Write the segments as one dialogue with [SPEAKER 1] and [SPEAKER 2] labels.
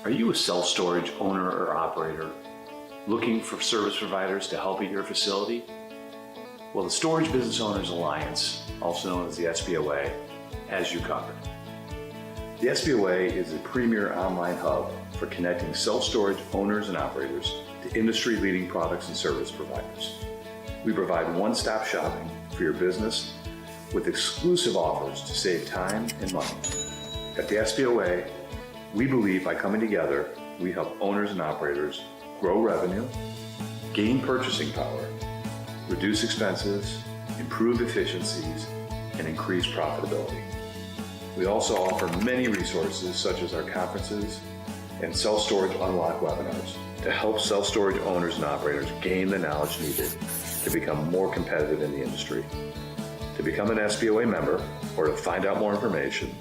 [SPEAKER 1] Are you a self-storage owner or operator looking for service providers to help at your facility? Well, the Storage Business Owners Alliance, also known as the SBOA, has you covered. The SBOA is a premier online hub for connecting self-storage owners and operators to industry-leading products and service providers. We provide one-stop shopping for your business with exclusive offers to save time and money. At the SBOA, we believe by coming together, we help owners and operators grow revenue, gain purchasing power, reduce expenses, improve efficiencies, and increase profitability. We also offer many resources such as our conferences and self-storage unlock webinars to help self-storage owners and operators gain the knowledge needed to become more competitive in the industry. To become an SBOA member or to find out more information,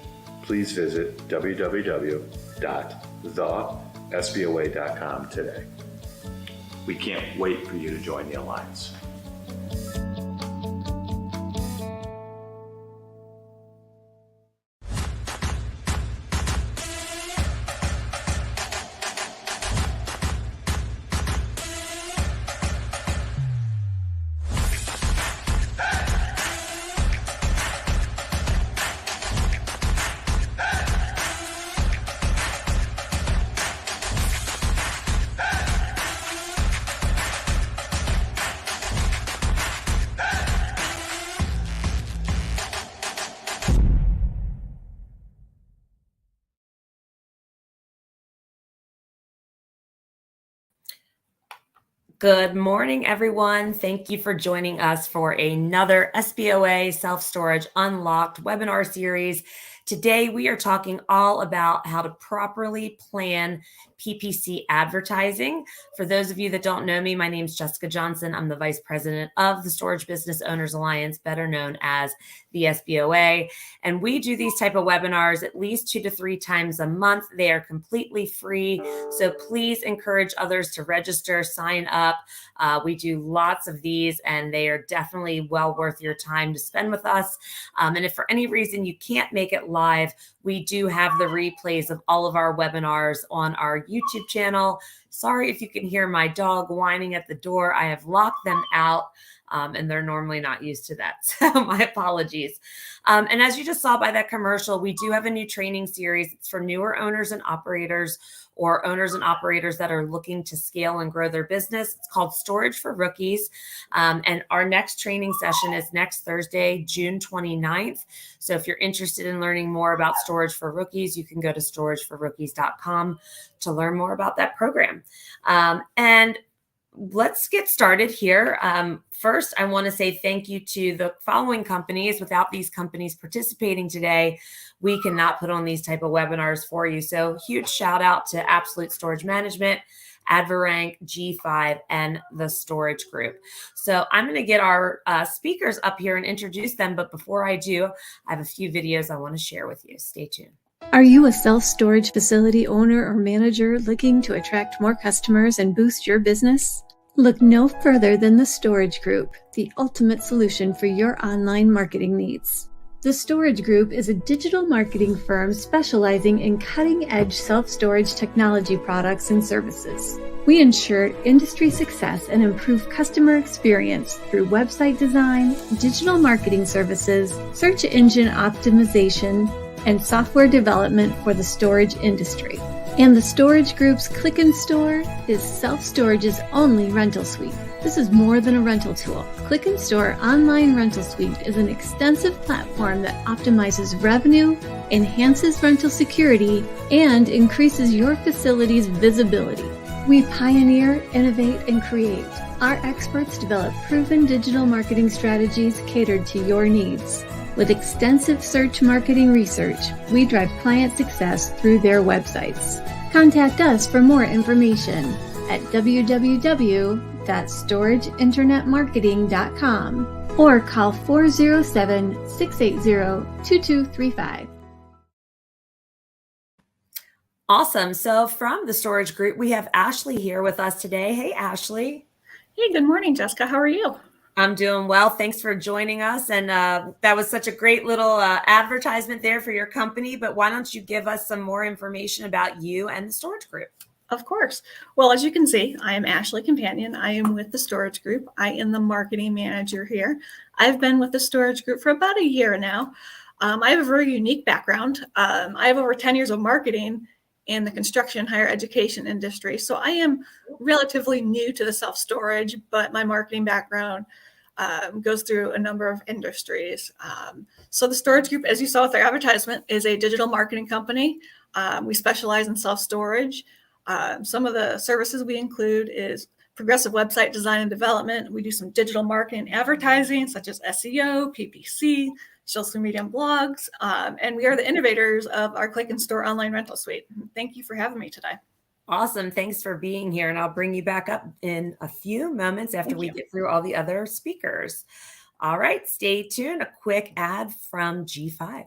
[SPEAKER 1] please visit www.thesboa.com today. We can't wait for you to join the Alliance.
[SPEAKER 2] Good morning, everyone. Thank you for joining us for another SBOA Self-Storage Unlocked webinar series. Today, we are talking all about how to properly plan PPC advertising. For those of you that don't know me, my name is Jessica Johnson. I'm the Vice President of the Storage Business Owners Alliance, better known as the SBOA. And we do these type of webinars at least 2 to 3 times a month. They are completely free. So please encourage others to register, sign up. We do lots of these and they are definitely well worth your time to spend with us. And if for any reason you can't make it live, we do have the replays of all of our webinars on our YouTube channel. Sorry if you can hear my dog whining at the door. I have locked them out. And they're normally not used to that. So my apologies. And as you just saw by that commercial, we do have a new training series. It's for newer owners and operators or owners and operators that are looking to scale and grow their business. It's called Storage for Rookies. And our next training session is next Thursday, June 29th. So if you're interested in learning more about Storage for Rookies, you can go to storageforrookies.com to learn more about that program. And let's get started here. First, I want to say thank you to the following companies. Without these companies participating today, we cannot put on these type of webinars for you. So huge shout out to Absolute Storage Management, Advarank, G5, and the Storage Group. So I'm going to get our speakers up here and introduce them. But before I do, I have a few videos I want to share with you. Stay tuned.
[SPEAKER 3] Are you a self-storage facility owner or manager looking to attract more customers and boost your business? Look no further than the Storage Group, the ultimate solution for your online marketing needs. The Storage Group is a digital marketing firm specializing in cutting-edge self-storage technology products and services. We ensure industry success and improve customer experience through website design, digital marketing services, search engine optimization, and software development for the storage industry. And the Storage Group's Click and Store is self-storage's only rental suite. This is more than a rental tool. Click and Store Online Rental Suite is an extensive platform that optimizes revenue, enhances rental security, and increases your facility's visibility. We pioneer, innovate, and create. Our experts develop proven digital marketing strategies catered to your needs. With extensive search marketing research, we drive client success through their websites. Contact us for more information at www.storageinternetmarketing.com or call 407-680-2235.
[SPEAKER 2] Awesome. So from the Storage Group, we have Ashley here with us today. Hey, Ashley.
[SPEAKER 4] Hey, good morning, Jessica. How are you?
[SPEAKER 2] I'm doing well. Thanks for joining us. And that was such a great little advertisement there for your company. But why don't you give us some more information about you and the storage group?
[SPEAKER 4] Of course. Well, as you can see, I am Ashley Companion. I am with the Storage Group. I am the marketing manager here. I've been with the Storage Group for about a year now. I have a very unique background. I have over 10 years of marketing in the construction and higher education industry. So I am relatively new to the self-storage, but my marketing background goes through a number of industries. So the Storage Group, as you saw with our advertisement, is a digital marketing company. We specialize in self-storage. Some of the services we include is progressive website design and development. We do some digital marketing and advertising, such as SEO, PPC, social media and blogs. And we are the innovators of our click and store online rental suite. Thank you for having me today.
[SPEAKER 2] Awesome. Thanks for being here. And I'll bring you back up in a few moments after we get through all the other speakers. All right, stay tuned. A quick ad from G5.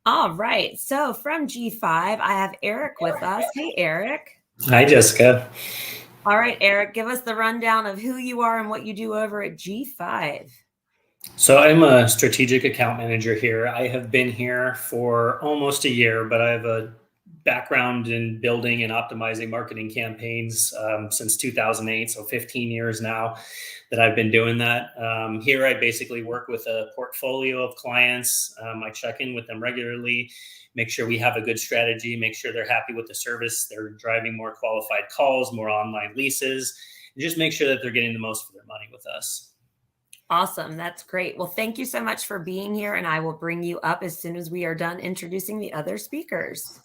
[SPEAKER 2] All right. So from G5, I have Eric with us. Hey, Eric.
[SPEAKER 5] Hi, Jessica.
[SPEAKER 2] All right, Eric, give us the rundown of who you are and what you do over at G5.
[SPEAKER 5] So I'm a strategic account manager here. I have been here for almost a year, but I have a background in building and optimizing marketing campaigns since 2008, so 15 years now that I've been doing that. Here I basically work with a portfolio of clients. I check in with them regularly, make sure we have a good strategy, make sure they're happy with the service, they're driving more qualified calls, more online leases, and just make sure that they're getting the most for their money with us.
[SPEAKER 2] Awesome. That's great. Well, thank you so much for being here, and I will bring you up as soon as we are done introducing the other speakers.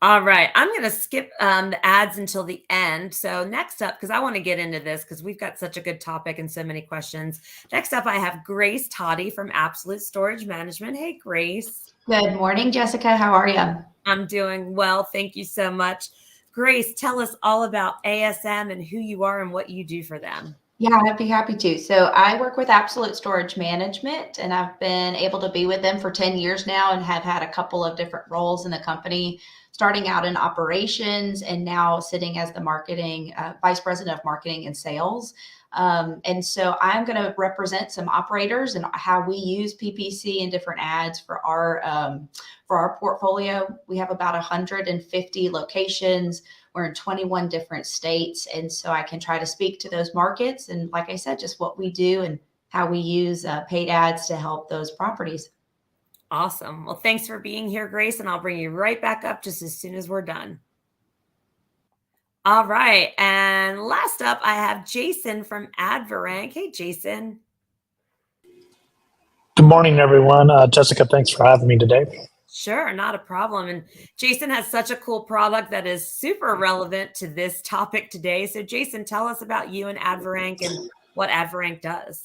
[SPEAKER 2] All right. I'm going to skip the ads until the end. So next up, because I want to get into this because we've got such a good topic and so many questions. Next up, I have Grace Toddy from Absolute Storage Management. Hey, Grace.
[SPEAKER 6] Good morning, Jessica. How are you?
[SPEAKER 2] I'm doing well. Thank you so much. Grace, tell us all about ASM and who you are and what you do for them.
[SPEAKER 6] Yeah, I'd be happy to. So I work with Absolute Storage Management, and I've been able to be with them for 10 years now and have had a couple of different roles in the company, starting out in operations and now sitting as the marketing vice president of marketing and sales. And so I'm going to represent some operators and how we use PPC and different ads for our portfolio. We have about 150 locations. We're in 21 different states. And so I can try to speak to those markets. And like I said, just what we do and how we use paid ads to help those properties.
[SPEAKER 2] Awesome. Well, thanks for being here, Grace. And I'll bring you right back up just as soon as we're done. All right. And last up, I have Jason from Advarank. Hey, Jason.
[SPEAKER 7] Good morning, everyone. Jessica, thanks for having me today.
[SPEAKER 2] Sure, not a problem. And Jason has such a cool product that is super relevant to this topic today. So Jason, tell us about you and Advarank and what Advarank does.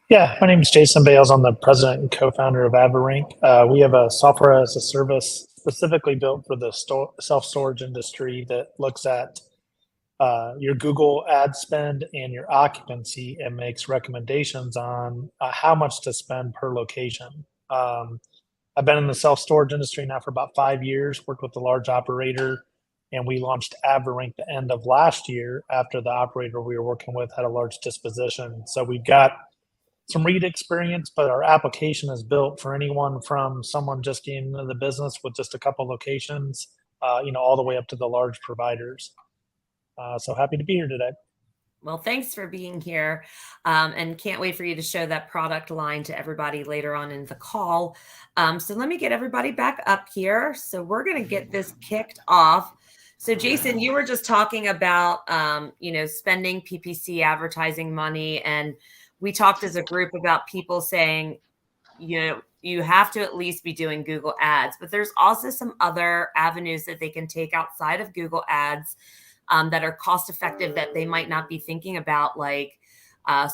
[SPEAKER 7] Yeah, my name is Jason Bales. I'm the president and co-founder of AvaRank. We have a software as a service specifically built for the self-storage industry that looks at your Google ad spend and your occupancy and makes recommendations on how much to spend per location. I've been in the self-storage industry now for about 5 years, worked with a large operator, and we launched AvaRank the end of last year after the operator we were working with had a large disposition. So we've got some read experience, but our application is built for anyone from someone just getting into the business with just a couple locations, all the way up to the large providers. So happy to be here today.
[SPEAKER 2] Well, thanks for being here, and can't wait for you to show that product line to everybody later on in the call. So let me get everybody back up here. So we're going to get this kicked off. So Jason, you were just talking about, spending PPC advertising money, and we talked as a group about people saying, you have to at least be doing Google ads, but there's also some other avenues that they can take outside of Google ads that are cost effective that they might not be thinking about, like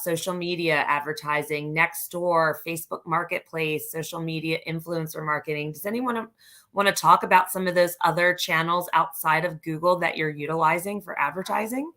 [SPEAKER 2] social media advertising, Nextdoor, Facebook Marketplace, social media influencer marketing. Does anyone want to talk about some of those other channels outside of Google that you're utilizing for advertising?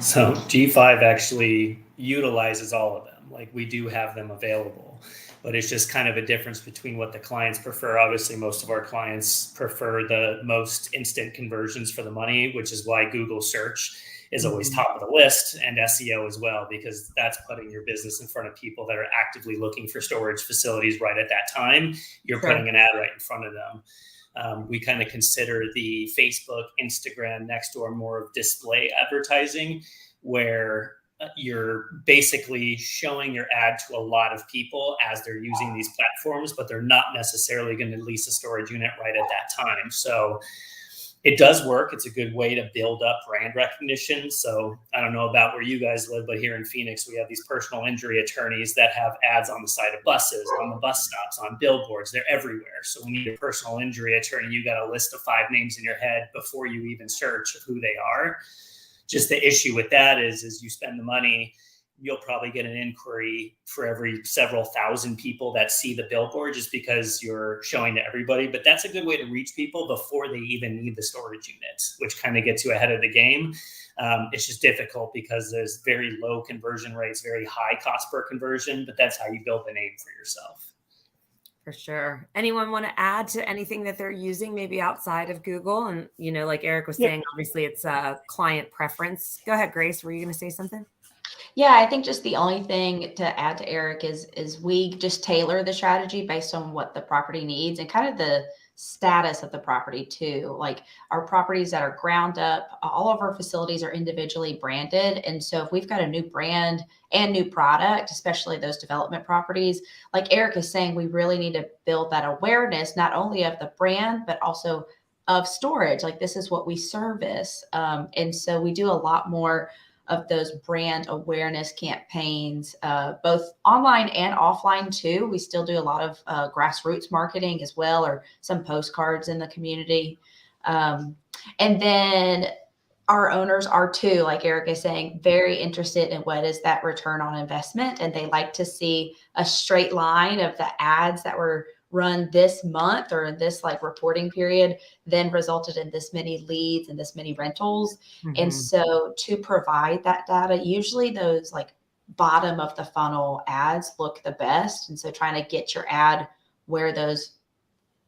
[SPEAKER 5] So G5 actually utilizes all of them. Like, we do have them available, but it's just kind of a difference between what the clients prefer. Obviously, most of our clients prefer the most instant conversions for the money, which is why Google search is always top of the list, and SEO as well, because that's putting your business in front of people that are actively looking for storage facilities right at that time. You're putting an ad right in front of them. We kind of consider the Facebook, Instagram, Nextdoor more of display advertising, where you're basically showing your ad to a lot of people as they're using these platforms, but they're not necessarily going to lease a storage unit right at that time. So it does work. It's a good way to build up brand recognition. So I don't know about where you guys live, but here in Phoenix, we have these personal injury attorneys that have ads on the side of buses, on the bus stops, on billboards. They're everywhere. So when you need a personal injury attorney, you got a list of 5 names in your head before you even search of who they are. Just the issue with that is you spend the money, you'll probably get an inquiry for every several thousand people that see the billboard, just because you're showing to everybody. But that's a good way to reach people before they even need the storage units, which kind of gets you ahead of the game. It's just difficult because there's very low conversion rates, very high cost per conversion, but that's how you build the name for yourself.
[SPEAKER 2] For sure. Anyone want to add to anything that they're using maybe outside of Google? And, like Eric was saying, obviously it's a client preference. Go ahead, Grace. Were you going to say something?
[SPEAKER 6] Yeah, I think just the only thing to add to Eric is we just tailor the strategy based on what the property needs and kind of the status of the property too. Like, our properties that are ground up, all of our facilities are individually branded. And so if we've got a new brand and new product, especially those development properties, like Eric is saying, we really need to build that awareness, not only of the brand, but also of storage. Like, this is what we service. And so we do a lot more of those brand awareness campaigns, both online and offline too. We still do a lot of grassroots marketing as well, or some postcards in the community. And then our owners are too, like Eric is saying, very interested in what is that return on investment. And they like to see a straight line of the ads that were run this month or in this reporting period then resulted in this many leads and this many rentals. And so to provide that data, usually those bottom of the funnel ads look the best. And so trying to get your ad where those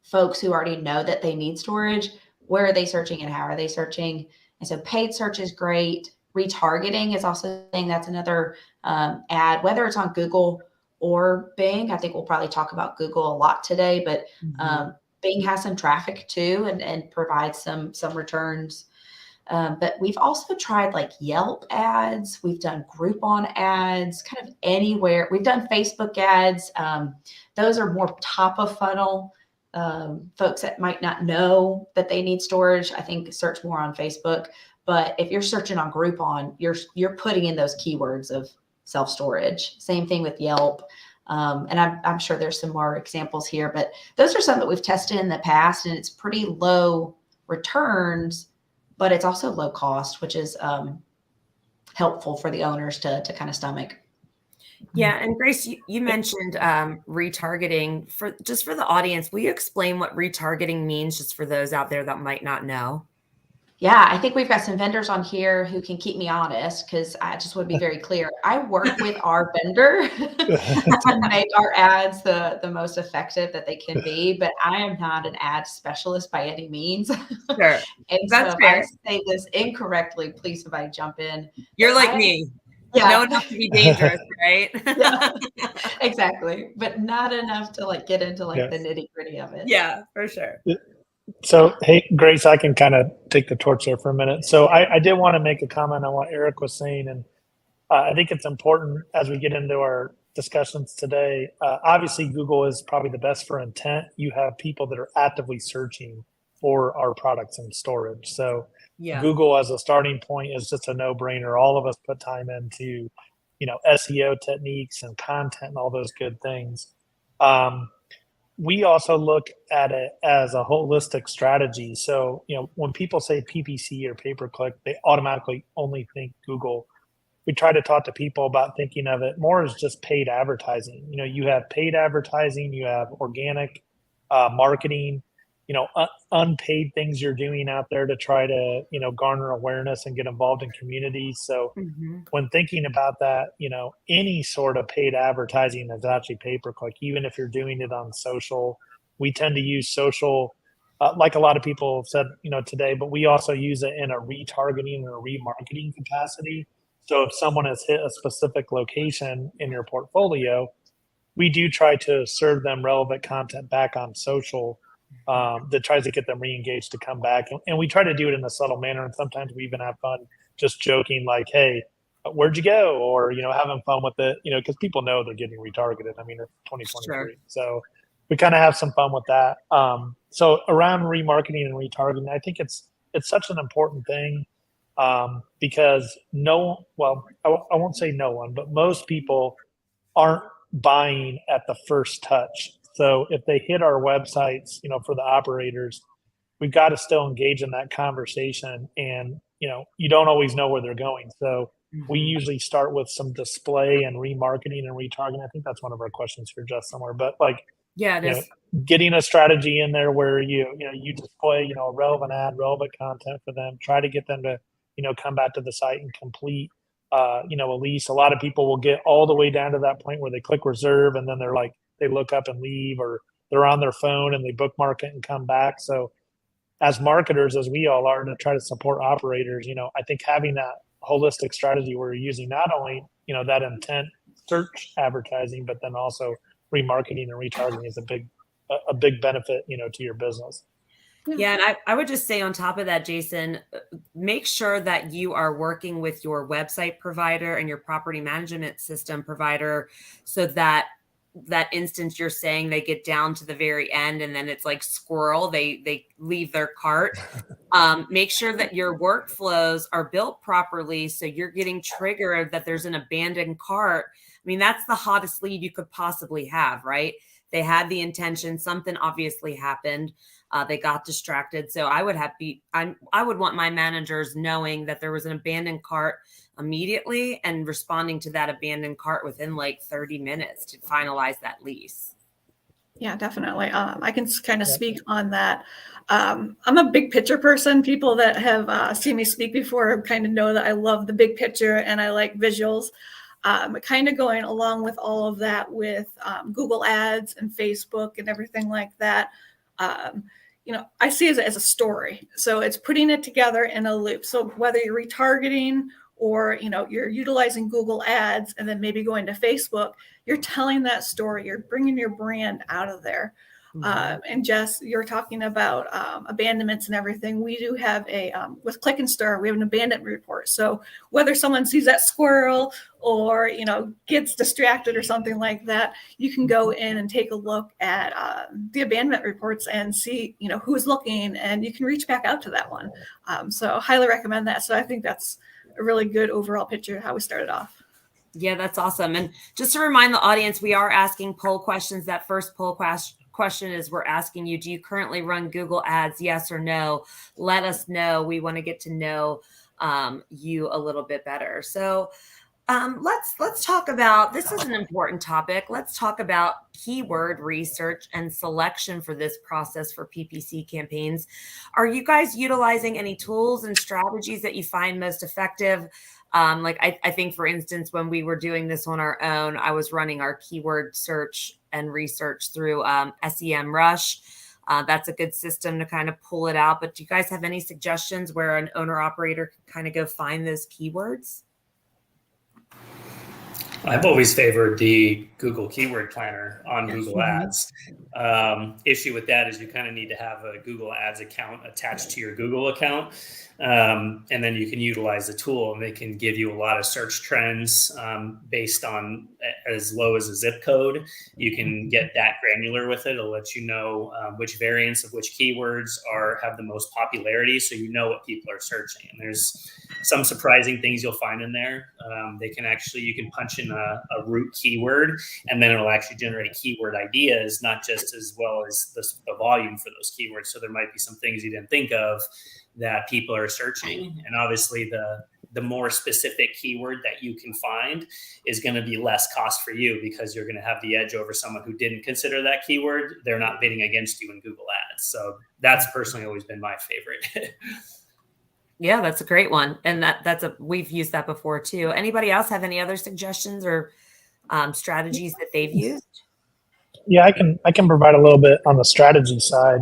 [SPEAKER 6] folks who already know that they need storage, where are they searching and how are they searching? And so paid search is great. Retargeting is also a thing. That's another ad, whether it's on Google or Bing. I think we'll probably talk about Google a lot today, but Bing has some traffic too and provides some returns. But we've also tried Yelp ads. We've done Groupon ads, kind of anywhere. We've done Facebook ads. Those are more top of funnel. Folks that might not know that they need storage, I think search more on Facebook. But if you're searching on Groupon, you're putting in those keywords of self-storage. Same thing with Yelp. And I'm sure there's some more examples here, but those are some that we've tested in the past, and it's pretty low returns, but it's also low cost, which is helpful for the owners to kind of stomach.
[SPEAKER 2] Yeah, and Grace, you mentioned retargeting. For the audience, will you explain what retargeting means, just for those out there that might not know?
[SPEAKER 6] Yeah, I think we've got some vendors on here who can keep me honest, because I just want to be very clear. I work with our vendor to make our ads the most effective that they can be, but I am not an ad specialist by any means.
[SPEAKER 2] Sure,
[SPEAKER 6] And so
[SPEAKER 2] that's
[SPEAKER 6] if I
[SPEAKER 2] fair.
[SPEAKER 6] say this incorrectly, please somebody jump in.
[SPEAKER 2] You're
[SPEAKER 6] But
[SPEAKER 2] like me.
[SPEAKER 6] yeah,
[SPEAKER 2] Know enough to be dangerous, right?
[SPEAKER 6] yeah, exactly. But not enough to like get into like
[SPEAKER 7] Yeah.
[SPEAKER 6] the nitty gritty of it.
[SPEAKER 2] Yeah, for sure.
[SPEAKER 7] So, hey, Grace, I can kind of take the torch there for a minute. So I did want to make a comment on what Eric was saying. And I think it's important as we get into our discussions today. Obviously, Google is probably the best for intent. You have people that are actively searching for our products in storage. So
[SPEAKER 2] Yeah.
[SPEAKER 7] Google as a starting point is just a no-brainer. All of us put time into, SEO techniques and content and all those good things. We also look at it as a holistic strategy. So, when people say PPC or pay-per-click, they automatically only think Google. We try to talk to people about thinking of it more as just paid advertising. You have paid advertising, you have organic marketing, unpaid things you're doing out there to try to, garner awareness and get involved in communities. So when thinking about that, any sort of paid advertising is actually pay-per-click, even if you're doing it on social. We tend to use social, like a lot of people have said, today, but we also use it in a retargeting or remarketing capacity. So if someone has hit a specific location in your portfolio, we do try to serve them relevant content back on social that tries to get them re-engaged to come back. And we try to do it in a subtle manner. And sometimes we even have fun just joking like, hey, where'd you go? Or, having fun with it, because people know they're getting retargeted. I mean, it's 2023.
[SPEAKER 2] Sure.
[SPEAKER 7] So we kind of have some fun with that. So around remarketing and retargeting, I think it's such an important thing. Because I won't say no one, but most people aren't buying at the first touch. So if they hit our websites, for the operators, we've got to still engage in that conversation. And, you don't always know where they're going. So we usually start with some display and remarketing and retargeting. I think that's one of our questions here, just somewhere. But
[SPEAKER 2] Yeah, it is.
[SPEAKER 7] Getting a strategy in there where you display, a relevant ad, relevant content for them, try to get them to, come back to the site and complete, a lease. A lot of people will get all the way down to that point where they click reserve and then they're like, they look up and leave, or they're on their phone and they bookmark it and come back. So as marketers, as we all are, to try to support operators, I think having that holistic strategy where you're using not only, that intent search advertising, but then also remarketing and retargeting is a big benefit, to your business.
[SPEAKER 2] Yeah, and I would just say on top of that, Jason, make sure that you are working with your website provider and your property management system provider, so that instance you're saying they get down to the very end and then it's like squirrel, they leave their cart. Make sure that your workflows are built properly so you're getting triggered that there's an abandoned cart. I mean, that's the hottest lead you could possibly have, right? They had the intention, something obviously happened. They got distracted. So I would want my managers knowing that there was an abandoned cart immediately and responding to that abandoned cart within like 30 minutes to finalize that lease.
[SPEAKER 4] Yeah, definitely. I can kind of speak on that. I'm a big picture person. People that have seen me speak before kind of know that I love the big picture and I like visuals. Kind of going along with all of that with Google Ads and Facebook and everything like that. I see it as a story. So it's putting it together in a loop. So whether you're retargeting or, you're utilizing Google Ads and then maybe going to Facebook, you're telling that story. You're bringing your brand out of there. And Jess, you're talking about abandonments and everything. We do have with Click and Star, we have an abandonment report. So whether someone sees that squirrel or, gets distracted or something like that, you can go in and take a look at the abandonment reports and see, who's looking, and you can reach back out to that one. So highly recommend that. So I think that's a really good overall picture of how we started off.
[SPEAKER 2] Yeah, that's awesome. And just to remind the audience, we are asking poll questions. That first poll question is, we're asking you, do you currently run Google Ads? Yes or no? Let us know. We want to get to know you a little bit better. So Let's talk about, this is an important topic. Let's talk about keyword research and selection for this process for PPC campaigns. Are you guys utilizing any tools and strategies that you find most effective? I think, for instance, when we were doing this on our own, I was running our keyword search and research through SEMrush. That's a good system to kind of pull it out. But do you guys have any suggestions where an owner operator can kind of go find those keywords?
[SPEAKER 5] I've always favored the Google Keyword Planner on Google Ads. Issue with that is you kind of need to have a Google Ads account attached to your Google account. And then you can utilize the tool, and they can give you a lot of search trends based on as low as a zip code. You can get that granular with it. It'll let you know which variants of which keywords have the most popularity, so you know what people are searching. And there's some surprising things you'll find in there. You can punch in a root keyword, and then it'll actually generate keyword ideas, not just as well as the volume for those keywords. So there might be some things you didn't think of that people are searching. And obviously the more specific keyword that you can find is going to be less cost for you, because you're going to have the edge over someone who didn't consider that keyword. They're not bidding against you in Google Ads. So that's personally always been my favorite.
[SPEAKER 2] Yeah, that's a great one. And we've used that before too. Anybody else have any other suggestions or strategies that they've used?
[SPEAKER 7] Yeah, I can provide a little bit on the strategy side.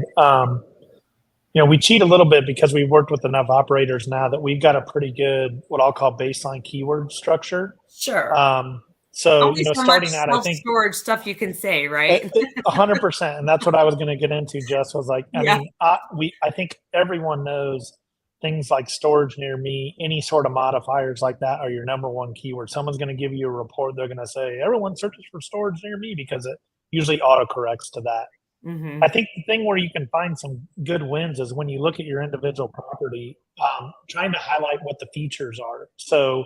[SPEAKER 7] We cheat a little bit because we've worked with enough operators now that we've got a pretty good, what I'll call baseline keyword structure.
[SPEAKER 2] Sure.
[SPEAKER 7] Only so starting out, I think
[SPEAKER 2] storage stuff you can say, right?
[SPEAKER 7] 100%. And that's what I was going to get into, Jess, was like, I think everyone knows things like storage near me, any sort of modifiers like that are your number one keyword. Someone's going to give you a report. They're going to say, everyone searches for storage near me, because it usually autocorrects to that.
[SPEAKER 2] Mm-hmm.
[SPEAKER 7] I think the thing where you can find some good wins is when you look at your individual property, trying to highlight what the features are. So,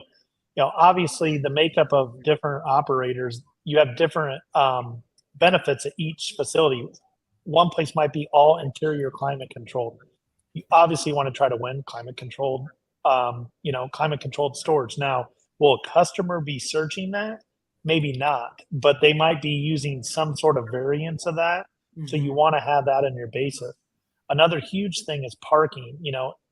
[SPEAKER 7] obviously the makeup of different operators, you have different benefits at each facility. One place might be all interior climate controlled. You obviously want to try to win climate controlled storage. Now, will a customer be searching that? Maybe not, but they might be using some sort of variance of that. Mm-hmm. So you want to have that in your basis. Another huge thing is parking.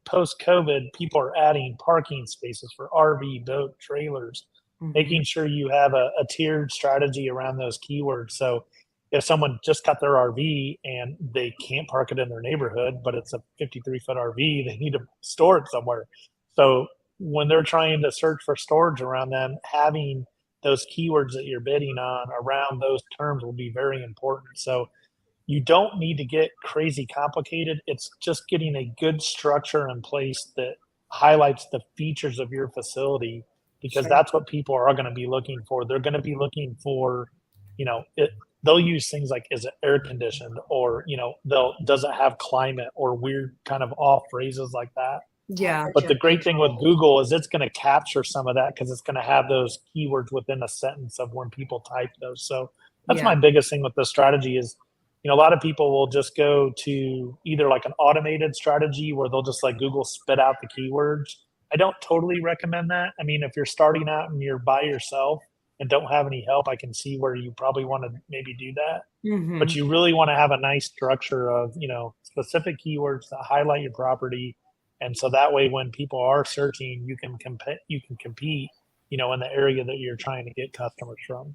[SPEAKER 7] Post-COVID, people are adding parking spaces for RV, boat, trailers, making sure you have a tiered strategy around those keywords. So if someone just got their RV and they can't park it in their neighborhood, but it's a 53-foot RV, they need to store it somewhere. So when they're trying to search for storage around them, having those keywords that you're bidding on around those terms will be very important. So you don't need to get crazy complicated. It's just getting a good structure in place that highlights the features of your facility, because that's what people are going to be looking for. They're going to be looking for, they'll use things like, is it air conditioned, or, does it have climate, or weird kind of off phrases like that.
[SPEAKER 2] Yeah.
[SPEAKER 7] But the great thing with Google is it's going to capture some of that, because it's going to have those keywords within a sentence of when people type those. So that's my biggest thing with the strategy is, a lot of people will just go to either like an automated strategy where they'll just like Google spit out the keywords. I don't totally recommend that. I mean, if you're starting out and you're by yourself and don't have any help, I can see where you probably want to maybe do that. Mm-hmm. But you really want to have a nice structure of, specific keywords that highlight your property. And so that way, when people are searching, you can compete, in the area that you're trying to get customers from.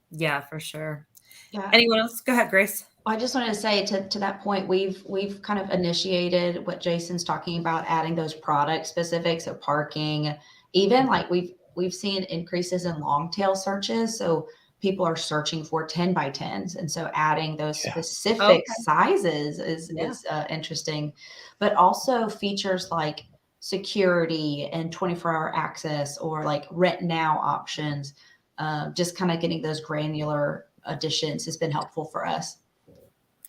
[SPEAKER 2] Yeah, for sure.
[SPEAKER 6] Yeah.
[SPEAKER 2] Anyone else? Go ahead, Grace.
[SPEAKER 6] I just wanted to say to that point, we've kind of initiated what Jason's talking about, adding those product specifics of parking. Even like we've seen increases in long tail searches. So people are searching for 10 by 10s. And so adding those specific sizes is interesting, but also features like security and 24-hour access, or like rent now options. Just kind of getting those granular additions has been helpful for us.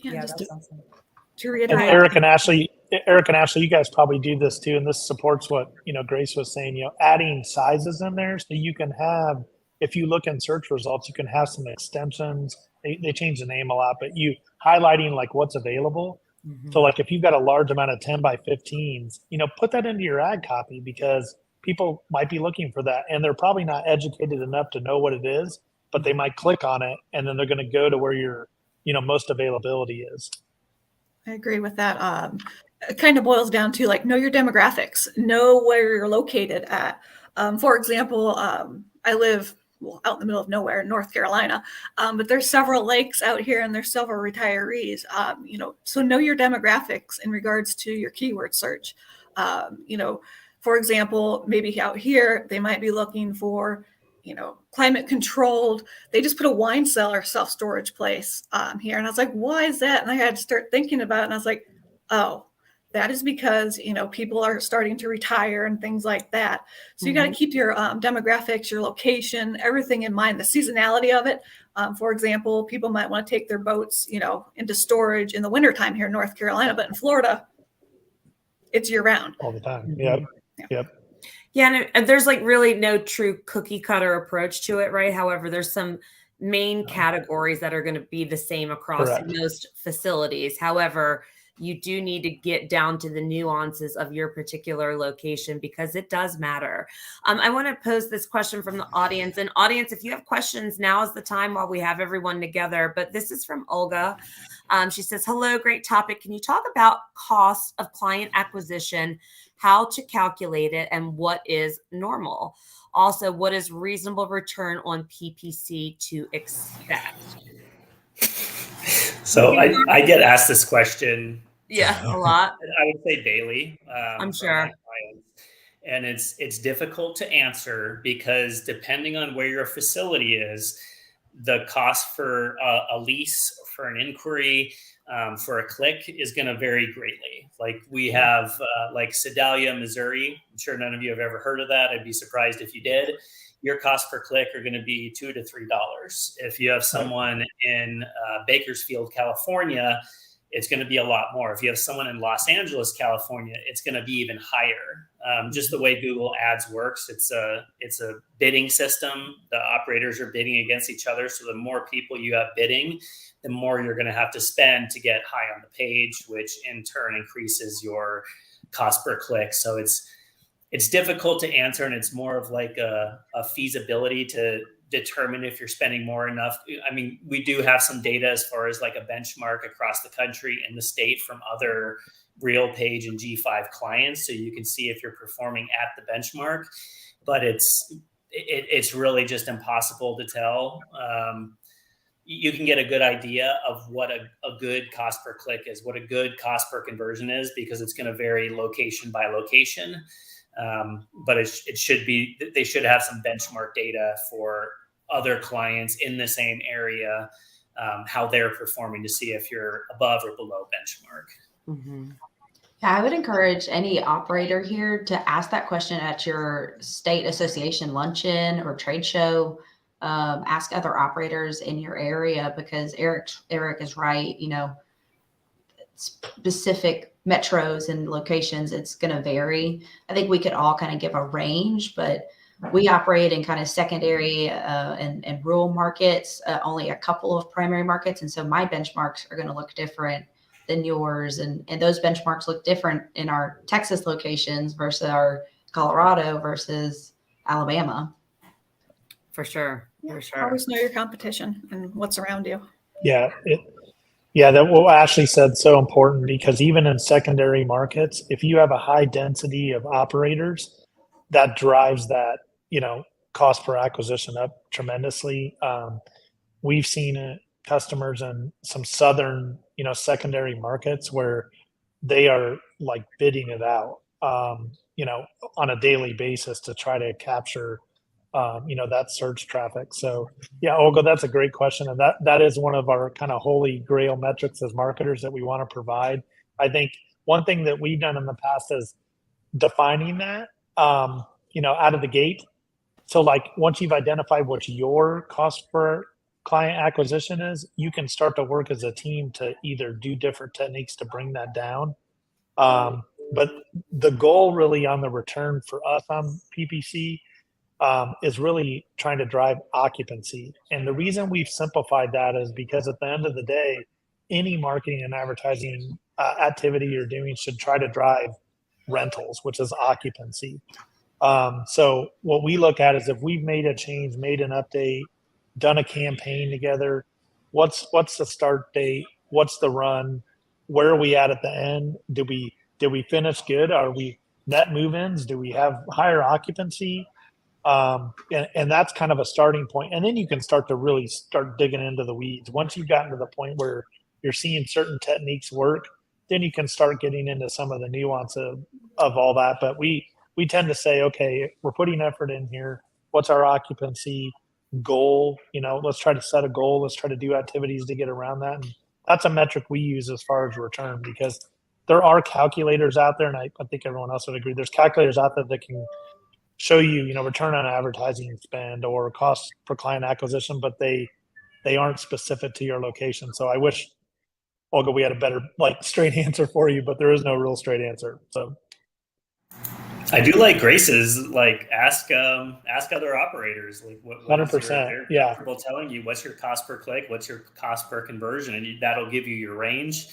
[SPEAKER 2] Yeah, that's awesome.
[SPEAKER 4] To reiterate,
[SPEAKER 7] Eric and Ashley, you guys probably do this too, and this supports what Grace was saying. Adding sizes in there, so you can have, if you look in search results, you can have some extensions. They change the name a lot, but you highlighting like what's available. Mm-hmm. So like if you've got a large amount of 10 by 15s, put that into your ad copy, because people might be looking for that, and they're probably not educated enough to know what it is, but they might click on it, and then they're going to go to where your, most availability is.
[SPEAKER 4] I agree with that. It kind of boils down to like, know your demographics, know where you're located at. For example, I live out in the middle of nowhere in North Carolina, but there's several lakes out here and there's several retirees, so know your demographics in regards to your keyword search. For example, maybe out here, they might be looking for, climate controlled. They just put a wine cellar self-storage place here. And I was like, why is that? And I had to start thinking about it. And I was like, oh, that is because, people are starting to retire and things like that. So you got to keep your demographics, your location, everything in mind, the seasonality of it. For example, people might want to take their boats, into storage in the wintertime here in North Carolina, but in Florida, it's year round.
[SPEAKER 7] All the time. Yep.
[SPEAKER 2] Yeah, and there's like really no true cookie cutter approach to it, right? However, there's some main categories that are going to be the same across most facilities. However, you do need to get down to the nuances of your particular location because it does matter. I want to pose this question from the audience. And audience, if you have questions, now is the time while we have everyone together. But this is from Olga. She says, hello, great topic. Can you talk about cost of client acquisition, how to calculate it, and what is normal? Also, what is reasonable return on PPC to expect?
[SPEAKER 5] So I get asked this question.
[SPEAKER 2] Yeah, a lot.
[SPEAKER 5] I would say daily.
[SPEAKER 2] I'm sure.
[SPEAKER 5] And it's difficult to answer because depending on where your facility is, the cost for a lease, for an inquiry, for a click is going to vary greatly. Like we have like Sedalia, Missouri. I'm sure none of you have ever heard of that. I'd be surprised if you did. Your cost per click are going to be $2 to $3. If you have someone in Bakersfield, California, it's going to be a lot more. If you have someone in Los Angeles, California, it's going to be even higher. Just the way Google Ads works, it's a bidding system. The operators are bidding against each other. So the more people you have bidding, the more you're going to have to spend to get high on the page, which in turn increases your cost per click. So it's difficult to answer, and it's more of like a feasibility to determine if you're spending more enough. I mean, we do have some data as far as like a benchmark across the country and the state from other RealPage and G5 clients, so you can see if you're performing at the benchmark. But it's really just impossible to tell. You can get a good idea of what a good cost per click is, what a good cost per conversion is, because it's going to vary location by location. But it should be, they should have some benchmark data for other clients in the same area, how they're performing to see if you're above or below benchmark.
[SPEAKER 6] Yeah, I would encourage any operator here to ask that question at your state association luncheon or trade show. Ask other operators in your area, because Eric is right. Specific metros and locations, it's going to vary. I think we could all kind of give a range, but we operate in kind of secondary and rural markets, only a couple of primary markets. And so my benchmarks are going to look different than yours. And those benchmarks look different in our Texas locations versus our Colorado versus Alabama.
[SPEAKER 2] For sure.
[SPEAKER 4] Yeah,
[SPEAKER 2] For sure.
[SPEAKER 4] always know your competition and what's around you.
[SPEAKER 7] Yeah. That what Ashley said so important, because even in secondary markets, if you have a high density of operators, that drives that, cost per acquisition up tremendously. We've seen customers in some southern, secondary markets where they are like bidding it out, on a daily basis to try to capture that search traffic. So yeah, Olga, that's a great question. And that is one of our kind of holy grail metrics as marketers that we want to provide. I think one thing that we've done in the past is defining that, out of the gate. So like once you've identified what your cost per client acquisition is, you can start to work as a team to either do different techniques to bring that down. But the goal really on the return for us on PPC is really trying to drive occupancy. And the reason we've simplified that is because at the end of the day, any marketing and advertising activity you're doing should try to drive rentals, which is occupancy. So what we look at is if we've made a change, made an update, done a campaign together, what's the start date? What's the run? Where are we at the end? Did we finish good? Are we net move-ins? Do we have higher occupancy? And that's kind of a starting point. And then you can start to really start digging into the weeds. Once you've gotten to the point where you're seeing certain techniques work, then you can start getting into some of the nuance of all that. But we tend to say, okay, we're putting effort in here. What's our occupancy goal? Let's try to set a goal. Let's try to do activities to get around that. And that's a metric we use as far as return, because there are calculators out there, and I think everyone else would agree. There's calculators out there that can show you, return on advertising spend or cost per client acquisition, but they aren't specific to your location. So I wish, Olga, we had a better straight answer for you, but there is no real straight answer. So
[SPEAKER 5] I do like Grace's, ask other operators, what
[SPEAKER 7] 100%,
[SPEAKER 5] they're comfortable telling you. What's your cost per click? What's your cost per conversion? And that'll give you your range.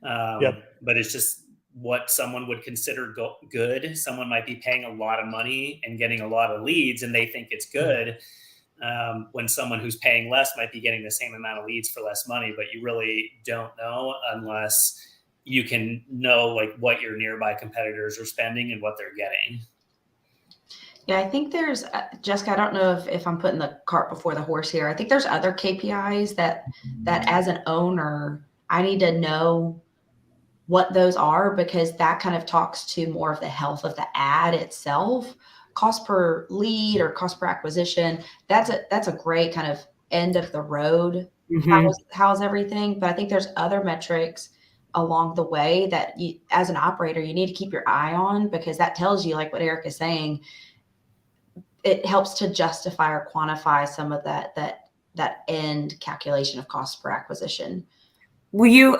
[SPEAKER 5] But it's just what someone would consider good. Someone might be paying a lot of money and getting a lot of leads, and they think it's good. When someone who's paying less might be getting the same amount of leads for less money, but you really don't know unless you can know what your nearby competitors are spending and what they're getting.
[SPEAKER 6] Yeah, I think there's, Jessica, I don't know if I'm putting the cart before the horse here. I think there's other KPIs that as an owner, I need to know what those are, because that kind of talks to more of the health of the ad itself. Cost per lead or cost per acquisition, that's a great kind of end of the road. How's everything? But I think there's other metrics along the way that you, as an operator, you need to keep your eye on, because that tells you, like what Eric is saying, it helps to justify or quantify some of that end calculation of cost per acquisition.
[SPEAKER 2] Do you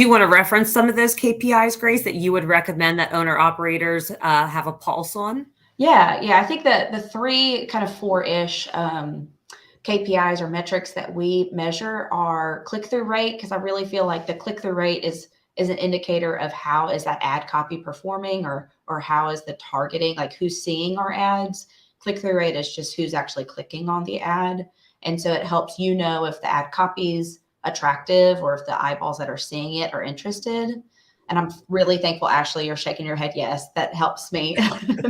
[SPEAKER 2] want to reference some of those KPIs, Grace, that you would recommend that owner operators have a pulse on?
[SPEAKER 6] Yeah. I think that the three kind of four-ish KPIs or metrics that we measure are click-through rate, because I really feel like the click-through rate is an indicator of how is that ad copy performing, or how is the targeting, like who's seeing our ads. Click-through rate is just who's actually clicking on the ad. And so it helps you know if the ad copy is attractive or if the eyeballs that are seeing it are interested. And I'm really thankful, Ashley, you're shaking your head. Yes, that helps me.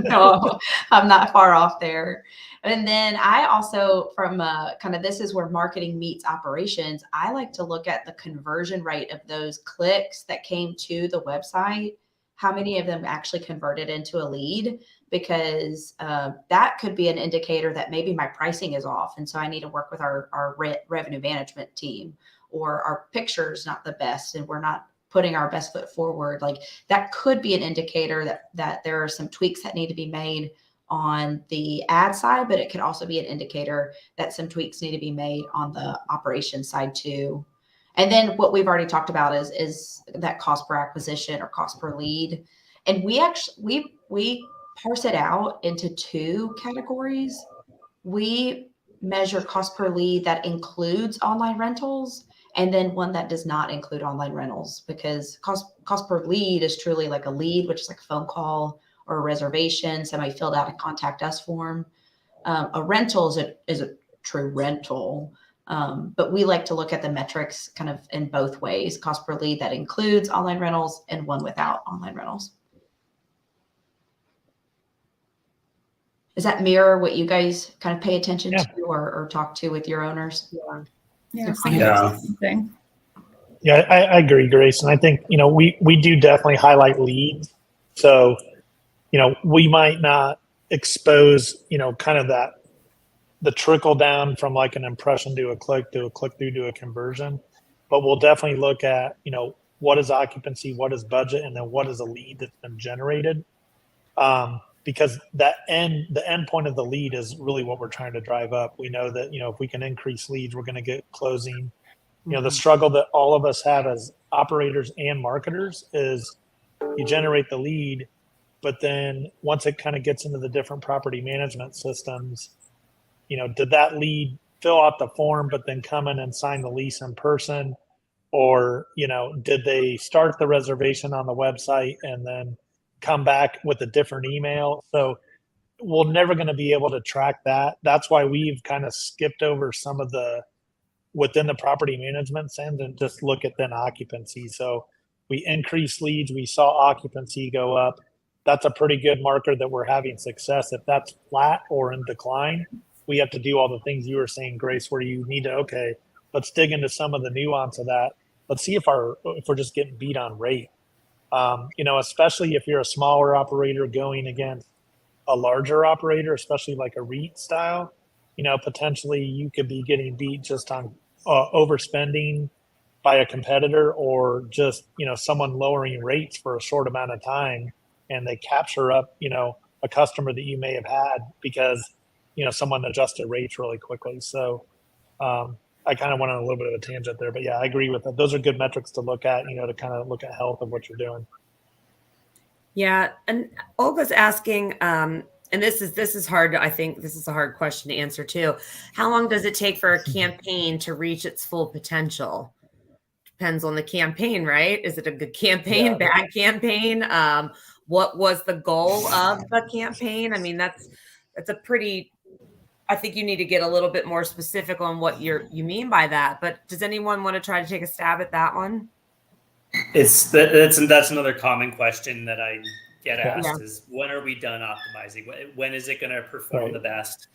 [SPEAKER 6] No, I'm not far off there. And then I also, from kind of, this is where marketing meets operations, I like to look at the conversion rate of those clicks that came to the website. How many of them actually converted into a lead? Because that could be an indicator that maybe my pricing is off. And so I need to work with our revenue management team, or our picture's not the best and we're not putting our best foot forward. Like that could be an indicator that there are some tweaks that need to be made on the ad side, but it could also be an indicator that some tweaks need to be made on the operations side too. And then what we've already talked about is that cost per acquisition or cost per lead. And we parse it out into two categories. We measure cost per lead that includes online rentals, and then one that does not include online rentals, because cost per lead is truly like a lead, which is like a phone call or a reservation, somebody filled out a contact us form. A rental is a true rental. But we like to look at the metrics kind of in both ways: cost per lead that includes online rentals and one without online rentals. Does that mirror what you guys kind of pay attention to or talk to with your owners?
[SPEAKER 4] Yeah.
[SPEAKER 7] Yeah, I agree, Grace. And I think, we do definitely highlight leads. So, we might not expose, kind of the trickle down from like an impression to a click through to a conversion, but we'll definitely look at, what is occupancy, what is budget, and then what is a lead that's been generated. Because the end point of the lead is really what we're trying to drive up. We know that, if we can increase leads, we're going to get closing. The struggle that all of us have as operators and marketers is you generate the lead, but then once it kind of gets into the different property management systems, did that lead fill out the form, but then come in and sign the lease in person? Or, did they start the reservation on the website and then come back with a different email? So we're never going to be able to track that. That's why we've kind of skipped over some of the within the property management sense and just look at then occupancy. So we increased leads, we saw occupancy go up. That's a pretty good marker that we're having success. If that's flat or in decline, we have to do all the things you were saying, Grace, where you need to, okay, let's dig into some of the nuance of that. Let's see if we're just getting beat on rate. Especially if you're a smaller operator going against a larger operator, especially like a REIT style, potentially you could be getting beat just on overspending by a competitor, or just, someone lowering rates for a short amount of time and they capture up, a customer that you may have had because, someone adjusted rates really quickly. So I kind of went on a little bit of a tangent there, but yeah, I agree with that. Those are good metrics to look at, to kind of look at health of what you're doing.
[SPEAKER 2] Yeah. And Olga's asking, and this is hard. I think this is a hard question to answer too. How long does it take for a campaign to reach its full potential? Depends on the campaign, right? Is it a good campaign, bad campaign? What was the goal of the campaign? I mean, that's a pretty, I think you need to get a little bit more specific on what you mean by that. But does anyone want to try to take a stab at that one?
[SPEAKER 5] That's another common question that I get asked is, when are we done optimizing? When is it going to perform the best?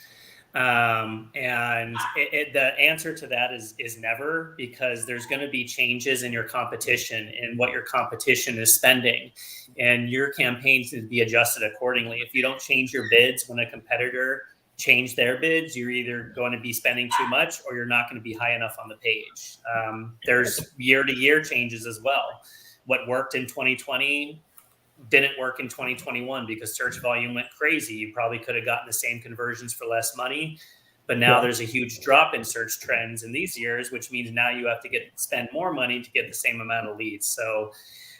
[SPEAKER 5] And the answer to that is never, because there's going to be changes in your competition and what your competition is spending, and your campaigns need to be adjusted accordingly. If you don't change your bids when a competitor change their bids, you're either going to be spending too much or you're not going to be high enough on the page. There's year-to-year changes as well. What worked in 2020 didn't work in 2021 because search volume went crazy. You probably could have gotten the same conversions for less money, but now there's a huge drop in search trends in these years, which means now you have to spend more money to get the same amount of leads. So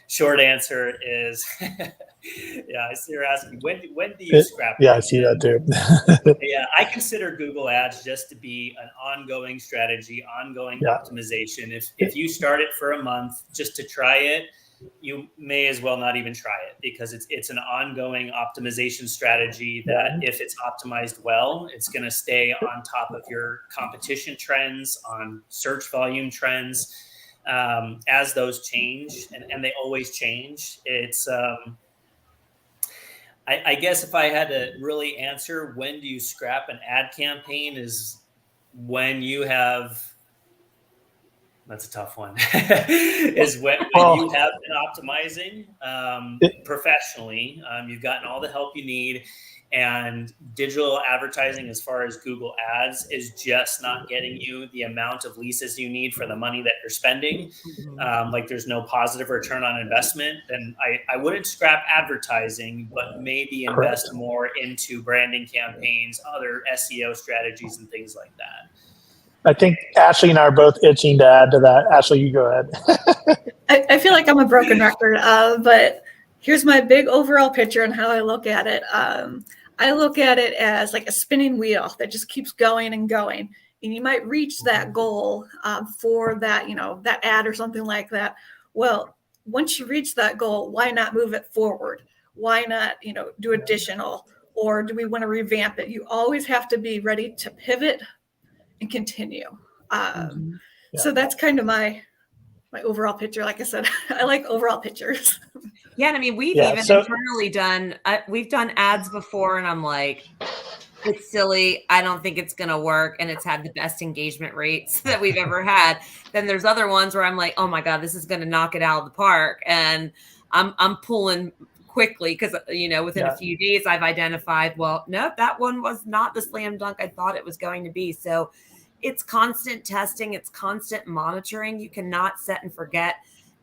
[SPEAKER 5] short answer is, I see you're asking, when do you scrap it?
[SPEAKER 7] Yeah, I see that too.
[SPEAKER 5] Yeah, I consider Google Ads just to be an ongoing strategy, ongoing optimization. If you start it for a month just to try it, you may as well not even try it, because it's an ongoing optimization strategy that if it's optimized well, it's going to stay on top of your competition trends, on search volume trends. As those change, and they always change, it's I guess if I had to really answer when do you scrap an ad campaign, is when you have, that's a tough one, is when you have been optimizing professionally, you've gotten all the help you need, and digital advertising, as far as Google Ads, is just not getting you the amount of leases you need for the money that you're spending. Like there's no positive return on investment. Then I wouldn't scrap advertising, but maybe invest more into branding campaigns, other SEO strategies, and things like that.
[SPEAKER 7] I think Ashley and I are both itching to add to that. Ashley, you go ahead.
[SPEAKER 4] I feel like I'm a broken record, but here's my big overall picture and how I look at it. I look at it as like a spinning wheel that just keeps going and going. And you might reach that goal for that, that ad or something like that. Well, once you reach that goal, why not move it forward? Why not, do additional? Or do we want to revamp it? You always have to be ready to pivot and continue. So that's kind of my overall picture. Like I said, I like overall pictures.
[SPEAKER 2] Yeah. And I mean, we've even internally done, we've done ads before, and I'm like, it's silly. I don't think it's going to work. And it's had the best engagement rates that we've ever had. Then there's other ones where I'm like, oh my God, this is going to knock it out of the park. And I'm pulling quickly because, within a few days I've identified, well, nope, that one was not the slam dunk I thought it was going to be. So it's constant testing. It's constant monitoring. You cannot set and forget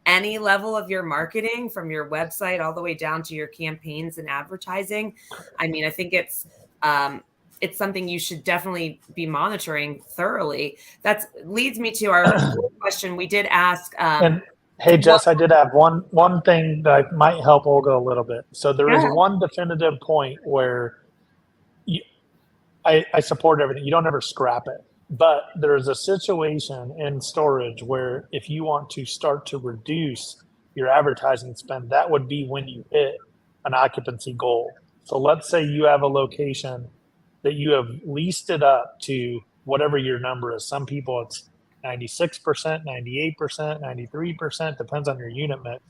[SPEAKER 2] any level of your marketing, from your website all the way down to your campaigns and advertising. I mean, I think it's something you should definitely be monitoring thoroughly. That leads me to our question. We did ask.
[SPEAKER 7] And hey, Jess, I did have one thing that might help Olga a little bit. So there is one definitive point where I support everything. You don't ever scrap it. But there's a situation in storage where if you want to start to reduce your advertising spend, that would be when you hit an occupancy goal. So let's say you have a location that you have leased it up to whatever your number is. Some people it's 96%, 98%, 93%, depends on your unit mix.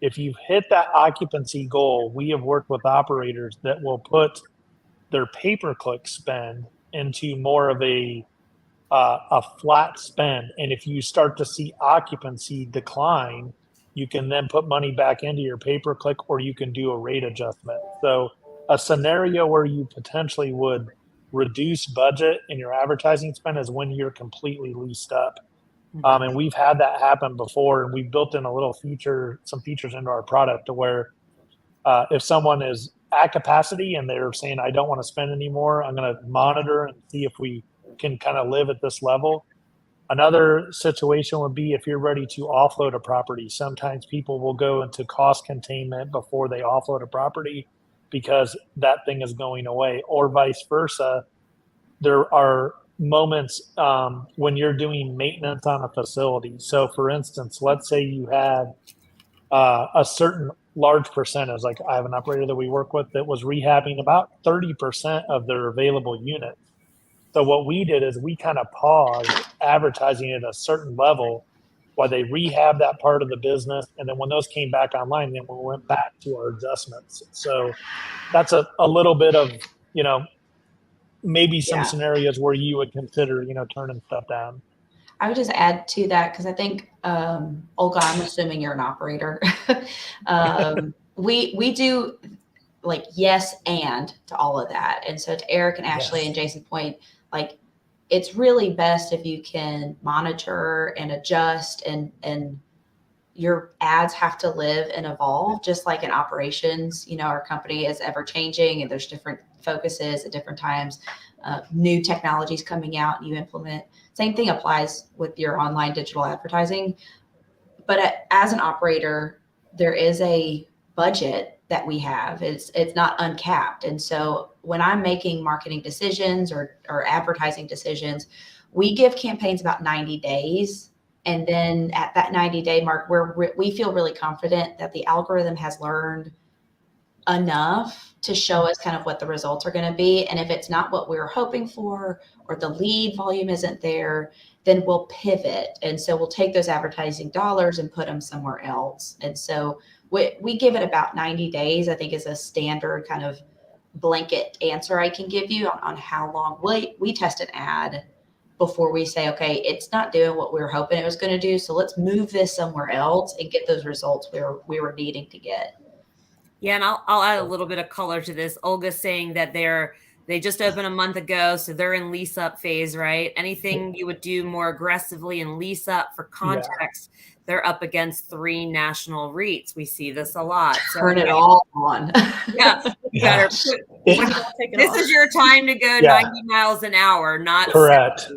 [SPEAKER 7] If you've hit that occupancy goal, we have worked with operators that will put their pay-per-click spend into more of a flat spend. And if you start to see occupancy decline, you can then put money back into your pay-per-click, or you can do a rate adjustment. So a scenario where you potentially would reduce budget in your advertising spend is when you're completely leased up. And we've had that happen before, and we've built in some features into our product to where if someone is at capacity and they're saying, I don't want to spend anymore, I'm going to monitor and see if we can kind of live at this level. Another situation would be if you're ready to offload a property. Sometimes people will go into cost containment before they offload a property because that thing is going away, or vice versa. There are moments when you're doing maintenance on a facility. So for instance, let's say you have a certain large percentage, like I have an operator that we work with that was rehabbing about 30% of their available units. So what we did is we kind of paused advertising at a certain level while they rehab that part of the business. And then when those came back online, then we went back to our adjustments. So that's a little bit of, maybe some scenarios where you would consider, turning stuff down.
[SPEAKER 6] I would just add to that because I think, Olga, I'm assuming you're an operator. We do like yes and to all of that. And so to Eric and Ashley and Jason's point, like it's really best if you can monitor and adjust, and your ads have to live and evolve just like in operations. Our company is ever changing and there's different focuses at different times, new technologies coming out and you implement. Same thing applies with your online digital advertising. But as an operator, there is a budget that we have. It's not uncapped. And so when I'm making marketing decisions or advertising decisions, we give campaigns about 90 days. And then at that 90-day mark, we feel really confident that the algorithm has learned enough to show us kind of what the results are going to be. And if it's not what we were hoping for, or the lead volume isn't there, then we'll pivot. And so we'll take those advertising dollars and put them somewhere else. And so we give it about 90 days, I think is a standard kind of blanket answer I can give you on how long we test an ad before we say, okay, it's not doing what we were hoping it was going to do. So let's move this somewhere else and get those results we were needing to get.
[SPEAKER 2] Yeah, and I'll add a little bit of color to this. Olga's saying that they just opened a month ago, so they're in lease up phase, right? Anything you would do more aggressively in lease up, for context, they're up against 3 national REITs. We see this a lot.
[SPEAKER 6] Turn it all on.
[SPEAKER 2] This is your time to go 90 miles an hour, not
[SPEAKER 7] correct.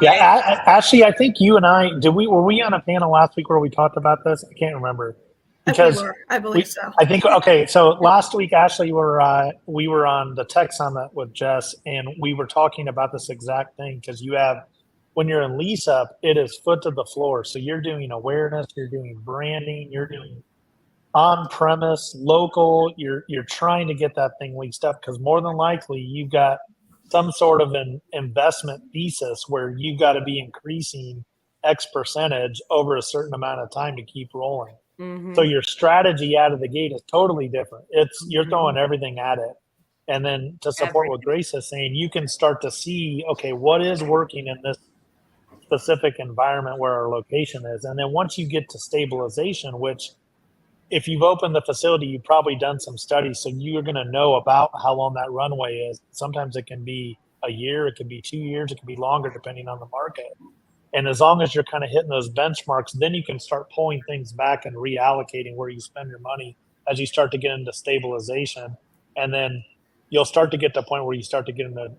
[SPEAKER 7] Ashley, I think you and I were we on a panel last week where we talked about this? I can't remember. Because
[SPEAKER 4] I believe so.
[SPEAKER 7] I think, okay, so last week, Ashley, we were on the tech summit with Jess, and we were talking about this exact thing, because when you're in lease up, it is foot to the floor. So you're doing awareness, you're doing branding, you're doing on-premise, local, you're trying to get that thing leased up, because more than likely you've got some sort of an investment thesis where you've got to be increasing X percentage over a certain amount of time to keep rolling. Mm-hmm. So your strategy out of the gate is totally different. You're throwing everything at it. And then to support what Grace is saying, you can start to see, okay, what is working in this specific environment where our location is. And then once you get to stabilization, which if you've opened the facility, you've probably done some studies. So you're going to know about how long that runway is. Sometimes it can be a year, it can be 2 years, it can be longer depending on the market. And as long as you're kind of hitting those benchmarks, then you can start pulling things back and reallocating where you spend your money as you start to get into stabilization. And then you'll start to get to a point where you start to get into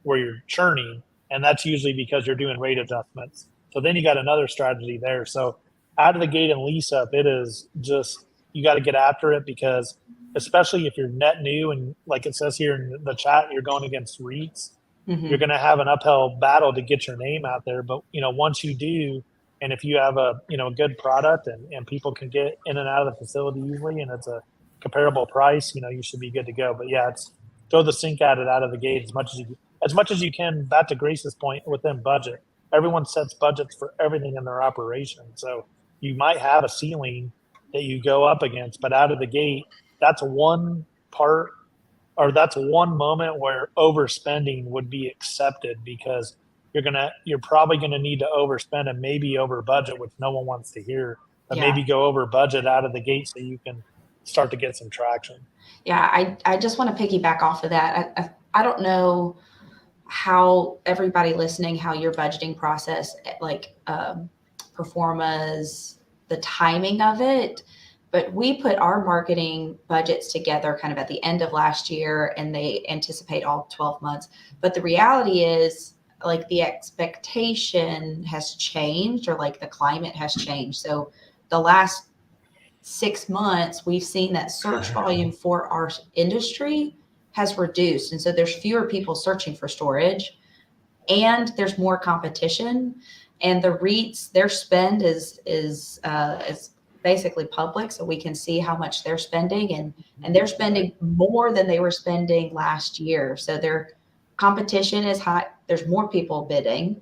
[SPEAKER 7] where you're churning. And that's usually because you're doing rate adjustments. So then you got another strategy there. So out of the gate and lease up, it is just, you got to get after it, because especially if you're net new and like it says here in the chat, you're going against REITs. Mm-hmm. You're going to have an uphill battle to get your name out there. But, once you do, and if you have a good product and people can get in and out of the facility easily, and it's a comparable price, you should be good to go. But yeah, it's throw the sink at it out of the gate as much as you can. Back to Grace's point, within budget, everyone sets budgets for everything in their operation. So you might have a ceiling that you go up against, but out of the gate, that's one part, or that's one moment where overspending would be accepted, because you're probably gonna need to overspend and maybe over budget, which no one wants to hear, but
[SPEAKER 6] Yeah.
[SPEAKER 7] maybe go over budget out of the gate so you can start to get some traction.
[SPEAKER 6] Yeah, I just want to piggyback off of that. I don't know how everybody listening, how your budgeting process performas, the timing of it, but we put our marketing budgets together kind of at the end of last year, and they anticipate all 12 months. But the reality is, like, the expectation has changed, or like the climate has changed. So the last 6 months, we've seen that search volume for our industry has reduced. And so there's fewer people searching for storage, and there's more competition. And the REITs, their spend is basically public, so we can see how much they're spending, and they're spending more than they were spending last year. So their competition is high. There's more people bidding.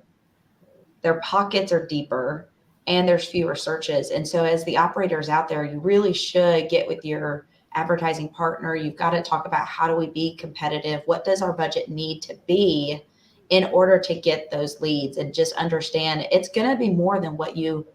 [SPEAKER 6] Their pockets are deeper, and there's fewer searches. And so as the operators out there, you really should get with your advertising partner. You've got to talk about, how do we be competitive? What does our budget need to be in order to get those leads? And just understand it's going to be more than what you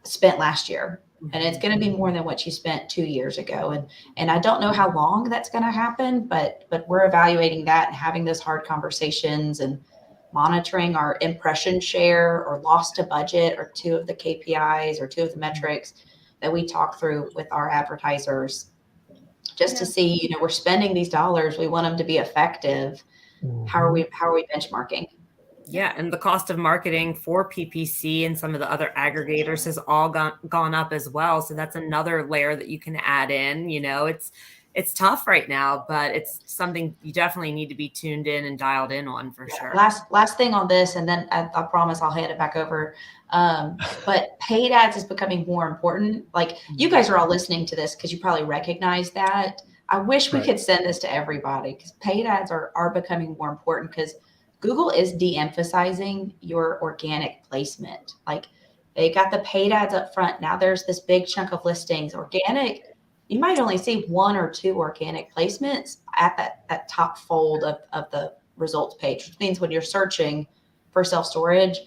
[SPEAKER 6] spent last year. And it's going to be more than what you spent 2 years ago. And I don't know how long that's going to happen, but we're evaluating that and having those hard conversations and monitoring our impression share or loss to budget, or two of the KPIs or two of the metrics that we talk through with our advertisers, just to see, we're spending these dollars, we want them to be effective. How are we benchmarking?
[SPEAKER 2] Yeah, and the cost of marketing for PPC and some of the other aggregators has all gone up as well. So that's another layer that you can add in. It's tough right now, but it's something you definitely need to be tuned in and dialed in on for sure.
[SPEAKER 6] Last thing on this, and then I promise I'll hand it back over. But paid ads is becoming more important. Like, you guys are all listening to this because you probably recognize that. I wish we could send this to everybody, because paid ads are becoming more important, because Google is de-emphasizing your organic placement. Like, they got the paid ads up front. Now there's this big chunk of listings. Organic, you might only see 1 or 2 organic placements at that top fold of the results page, which means when you're searching for self-storage,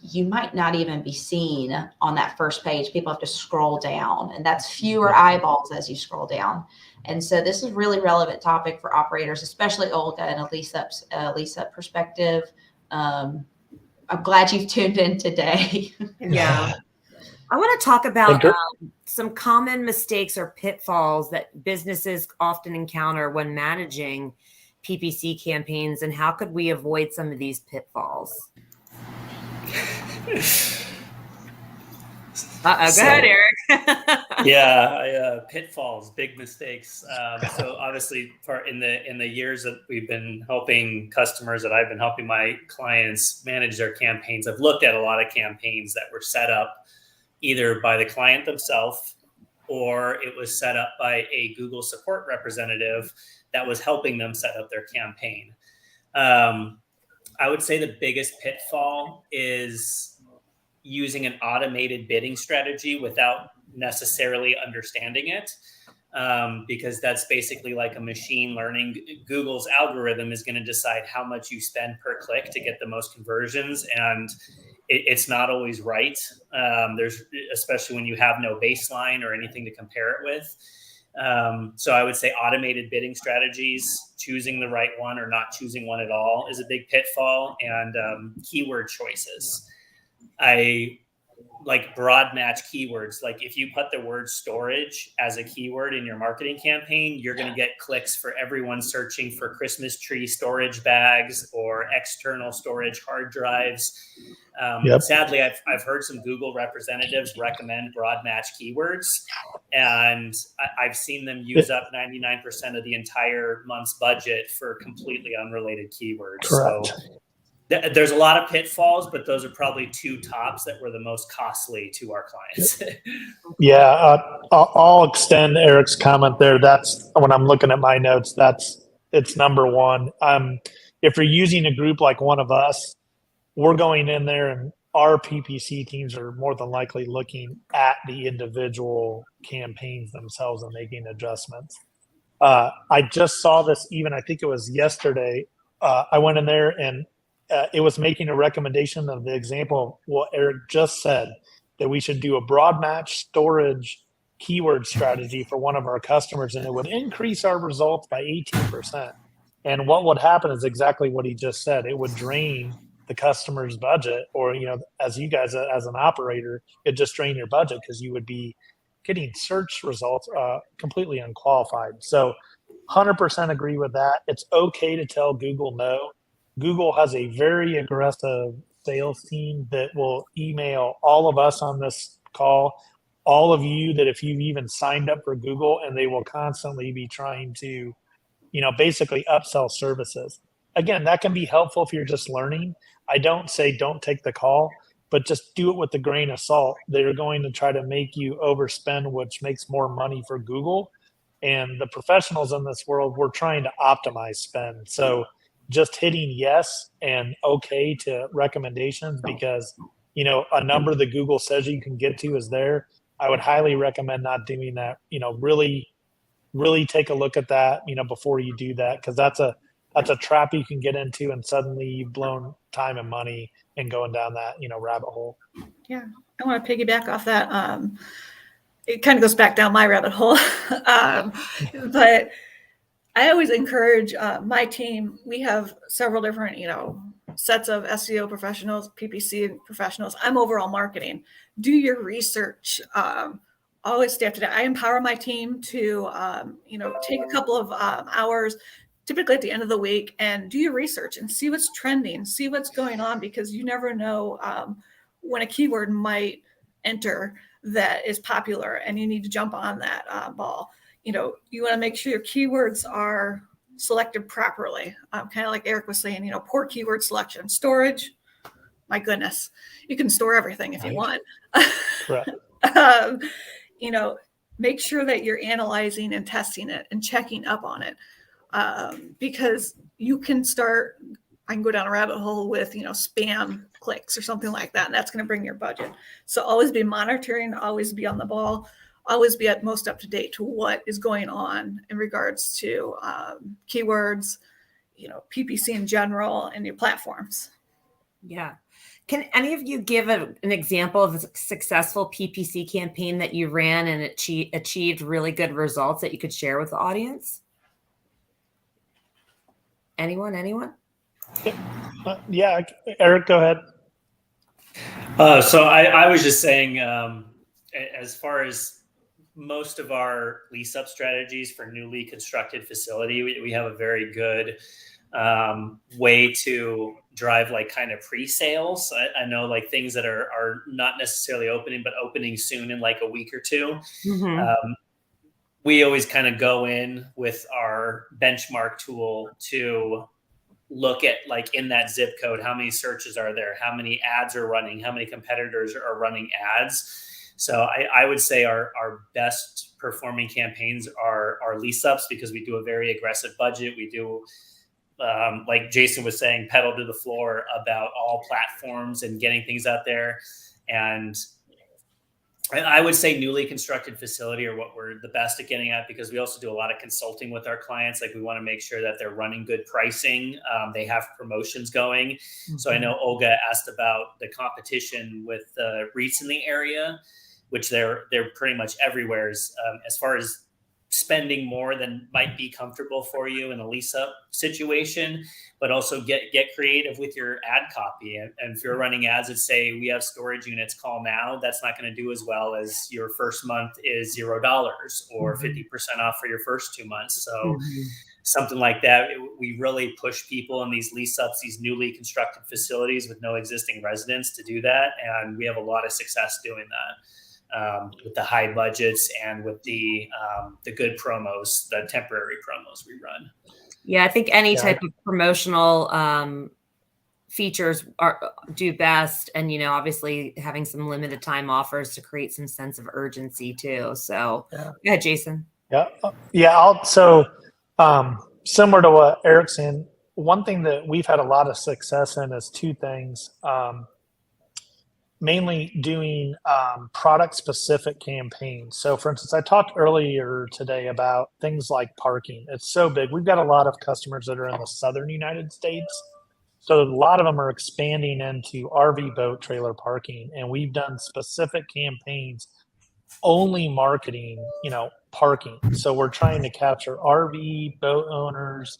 [SPEAKER 6] you might not even be seen on that first page. People have to scroll down, and that's fewer eyeballs as you scroll down. And so this is a really relevant topic for operators, especially Olga, and a lease-up perspective. I'm glad you've tuned in today.
[SPEAKER 2] Yeah. I want to talk about some common mistakes or pitfalls that businesses often encounter when managing PPC campaigns, and how could we avoid some of these pitfalls? Go ahead, Eric.
[SPEAKER 5] Pitfalls, big mistakes. So obviously, in the years that we've been helping customers, that I've been helping my clients manage their campaigns, I've looked at a lot of campaigns that were set up either by the client themselves, or it was set up by a Google support representative that was helping them set up their campaign. I would say the biggest pitfall is using an automated bidding strategy without necessarily understanding it, because that's basically like a machine learning. Google's algorithm is going to decide how much you spend per click to get the most conversions, and it's not always right. Especially when you have no baseline or anything to compare it with. So I would say automated bidding strategies, choosing the right one or not choosing one at all, is a big pitfall. And keyword choices. I like broad match keywords. Like, if you put the word storage as a keyword in your marketing campaign, you're going to get clicks for everyone searching for Christmas tree storage bags or external storage hard drives. Sadly, I've heard some Google representatives recommend broad match keywords, and I've seen them use up 99% of the entire month's budget for completely unrelated keywords.
[SPEAKER 7] Correct.
[SPEAKER 5] So There's a lot of pitfalls, but those are probably two tops that were the most costly to our clients.
[SPEAKER 7] Yeah, I'll extend Eric's comment there. That's when I'm looking at my notes. It's number one. If you're using a group like one of us, we're going in there and our PPC teams are more than likely looking at the individual campaigns themselves and making adjustments. I just saw this I think it was yesterday. I went in there and it was making a recommendation of the example of what Eric just said, that we should do a broad match storage keyword strategy for one of our customers, and it would increase our results by 18%. And what would happen is exactly what he just said. It would drain the customer's budget, or, as you guys, as an operator, it just drain your budget because you would be getting search results completely unqualified. So 100% agree with that. It's okay to tell Google no. Google has a very aggressive sales team that will email all of us on this call, all of you that if you've even signed up for Google, and they will constantly be trying to, basically upsell services. Again, that can be helpful if you're just learning. I don't say don't take the call, but just do it with a grain of salt. They're going to try to make you overspend, which makes more money for Google. And the professionals in this world, we're trying to optimize spend. So just hitting yes and okay to recommendations, because, a number that Google says you can get to is there. I would highly recommend not doing that. Really, really take a look at that, before you do that, because that's a trap you can get into, and suddenly you've blown time and money and going down that, rabbit hole.
[SPEAKER 4] Yeah, I want to piggyback off that. It kind of goes back down my rabbit hole, but I always encourage my team. We have several different, sets of SEO professionals, PPC professionals. I'm overall marketing. Do your research. Always stay up to date. I empower my team to, take a couple of hours, typically at the end of the week, and do your research and see what's trending, see what's going on, because you never know when a keyword might enter that is popular, and you need to jump on that ball. You want to make sure your keywords are selected properly. Kind of like Eric was saying, poor keyword selection. Storage, my goodness, you can store everything if you want.
[SPEAKER 7] Correct.
[SPEAKER 4] Make sure that you're analyzing and testing it and checking up on it, because I can go down a rabbit hole with, spam clicks or something like that, and that's going to bring your budget. So always be monitoring, always be on the ball, always be at most up to date to what is going on in regards to keywords, PPC in general, and your platforms.
[SPEAKER 2] Yeah. Can any of you give an example of a successful PPC campaign that you ran and achieved really good results that you could share with the audience? Anyone?
[SPEAKER 7] Yeah, Eric, go ahead.
[SPEAKER 5] So I was just saying, as far as most of our lease up strategies for newly constructed facility, we have a very good way to drive kind of pre-sales. I know things that are not necessarily opening, but opening soon in a week or two. Mm-hmm. We always kind of go in with our benchmark tool to look at in that zip code, how many searches are there, how many ads are running, how many competitors are running ads. So I would say our best performing campaigns are lease ups, because we do a very aggressive budget. We do, like Jason was saying, pedal to the floor about all platforms and getting things out there. And I would say newly constructed facility are what we're the best at getting at, because we also do a lot of consulting with our clients. We want to make sure that they're running good pricing. They have promotions going. Mm-hmm. So I know Olga asked about the competition with the REITs in the area, which they're pretty much everywhere as far as spending more than might be comfortable for you in a lease up situation, but also get creative with your ad copy. And if you're running ads that say, we have storage units, call now, that's not going to do as well as your first month is $0 or 50% off for your first 2 months. So something like that, we really push people in these lease ups, these newly constructed facilities with no existing residents, to do that. And we have a lot of success doing that. With the high budgets and with the good promos, the temporary promos we run.
[SPEAKER 2] Yeah, I think any type of promotional features do best. And, obviously having some limited time offers to create some sense of urgency too. So yeah, Jason.
[SPEAKER 7] Yeah. Similar to what Eric's saying, one thing that we've had a lot of success in is two things. Mainly doing product specific campaigns. So for instance, I talked earlier today about things like parking. It's so big. We've got a lot of customers that are in the southern United States. So a lot of them are expanding into RV boat trailer parking. And we've done specific campaigns only marketing, parking. So we're trying to capture RV boat owners,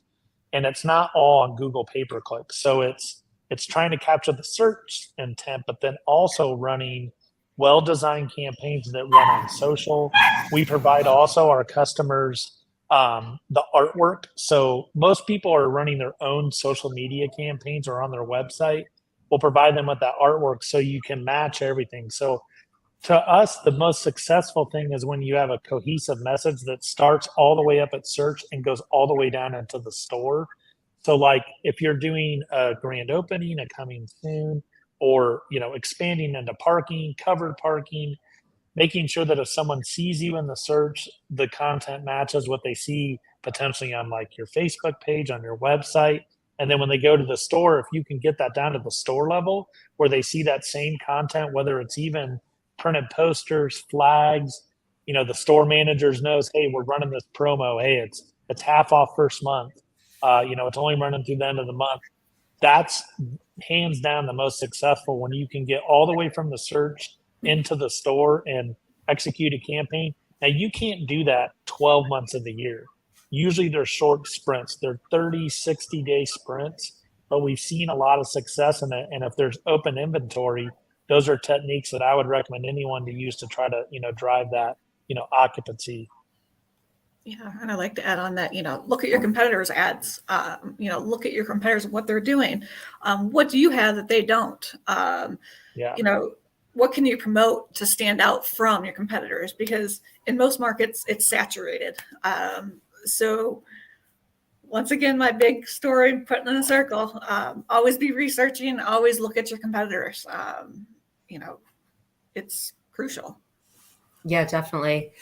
[SPEAKER 7] and it's not all on Google pay-per-click. So it's trying to capture the search intent, but then also running well-designed campaigns that run on social. We provide also our customers the artwork. So most people are running their own social media campaigns or on their website. We'll provide them with that artwork so you can match everything. So to us, the most successful thing is when you have a cohesive message that starts all the way up at search and goes all the way down into the store. So like if you're doing a grand opening, a coming soon, or, expanding into parking, covered parking, making sure that if someone sees you in the search, the content matches what they see potentially on like your Facebook page, on your website. And then when they go to the store, if you can get that down to the store level where they see that same content, whether it's even printed posters, flags, the store managers knows, hey, we're running this promo. Hey, it's half off first month. It's only running through the end of the month. That's hands down the most successful when you can get all the way from the search into the store and execute a campaign. Now, you can't do that 12 months of the year. Usually they're short sprints. They're 30, 60-day sprints, but we've seen a lot of success in it. And if there's open inventory, those are techniques that I would recommend anyone to use to try to, drive that, occupancy.
[SPEAKER 4] Yeah, and I like to add on that, look at your competitors' ads, look at your competitors, what they're doing. What do you have that they don't? What can you promote to stand out from your competitors? Because in most markets, it's saturated. So once again, my big story, putting in a circle, always be researching, always look at your competitors. It's crucial.
[SPEAKER 2] Yeah, definitely.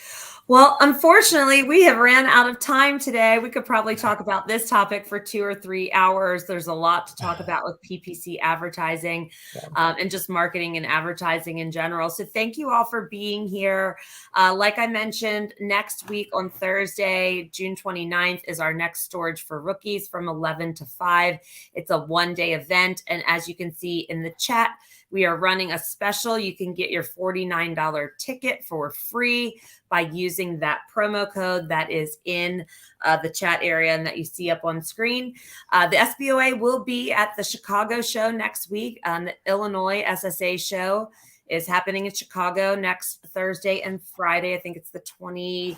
[SPEAKER 2] Well, unfortunately, we have ran out of time today. We could probably talk about this topic for 2 or 3 hours. There's a lot to talk about with PPC advertising and just marketing and advertising in general. So thank you all for being here. Like I mentioned, next week on Thursday, June 29th, is our next Storage for Rookies from 11 to 5. It's a one-day event. And as you can see in the chat, we are running a special. You can get your $49 ticket for free by using that promo code that is in the chat area and that you see up on screen. The SBOA will be at the Chicago show next week. The Illinois SSA show is happening in Chicago next Thursday and Friday. I think it's the 29th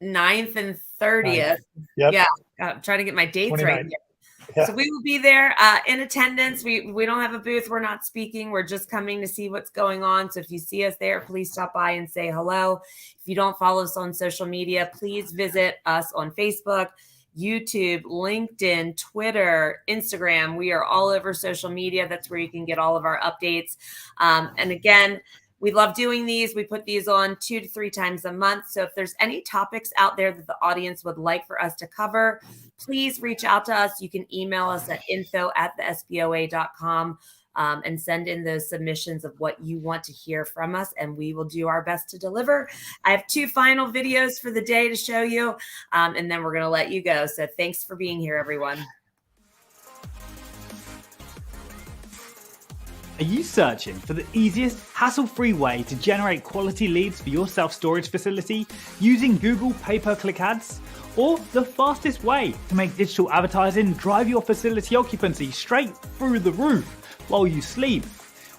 [SPEAKER 2] and 30th.
[SPEAKER 7] Yep.
[SPEAKER 2] Yeah, I'm trying to get my dates right here.
[SPEAKER 7] Yeah.
[SPEAKER 2] So we will be there in attendance. We don't have a booth. We're not speaking. We're just coming to see what's going on. So if you see us there, please stop by and say hello. If you don't follow us on social media, please visit us on Facebook, YouTube, LinkedIn, Twitter, Instagram. We are all over social media. That's where you can get all of our updates. And again, we love doing these. We put these on 2 to 3 times a month. So if there's any topics out there that the audience would like for us to cover, please reach out to us. You can email us at info@thesboa.com and send in those submissions of what you want to hear from us, and we will do our best to deliver. I have 2 final videos for the day to show you, and then we're going to let you go. So thanks for being here, everyone.
[SPEAKER 8] Are you searching for the easiest, hassle-free way to generate quality leads for your self-storage facility using Google pay-per-click ads? Or the fastest way to make digital advertising drive your facility occupancy straight through the roof while you sleep?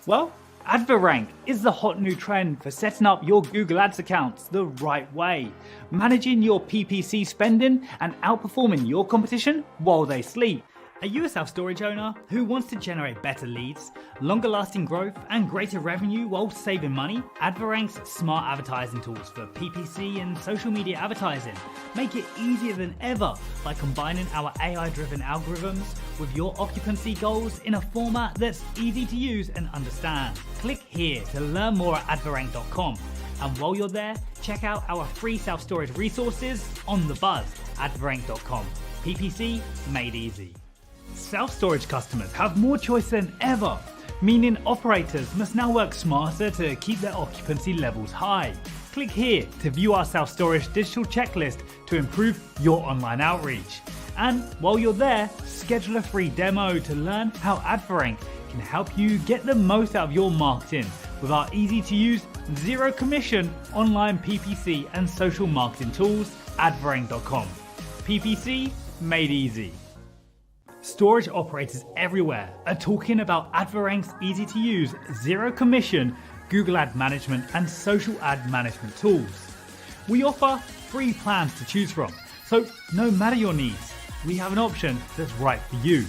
[SPEAKER 8] Well, AdverRank is the hot new trend for setting up your Google Ads accounts the right way, managing your PPC spending and outperforming your competition while they sleep. Are you a self-storage owner who wants to generate better leads, longer lasting growth, and greater revenue while saving money? AdverRank's smart advertising tools for PPC and social media advertising make it easier than ever by combining our AI-driven algorithms with your occupancy goals in a format that's easy to use and understand. Click here to learn more at adverrank.com. And while you're there, check out our free self-storage resources on the buzz, adverrank.com. PPC made easy. Self-storage customers have more choice than ever, meaning operators must now work smarter to keep their occupancy levels high. Click here to view our self-storage digital checklist to improve your online outreach. And while you're there, schedule a free demo to learn how AdverRank can help you get the most out of your marketing with our easy-to-use, zero-commission online PPC and social marketing tools, adverrank.com. PPC made easy. Storage operators everywhere are talking about AdverRank's easy-to-use, zero-commission Google Ad Management and social ad management tools. We offer free plans to choose from, so no matter your needs, we have an option that's right for you.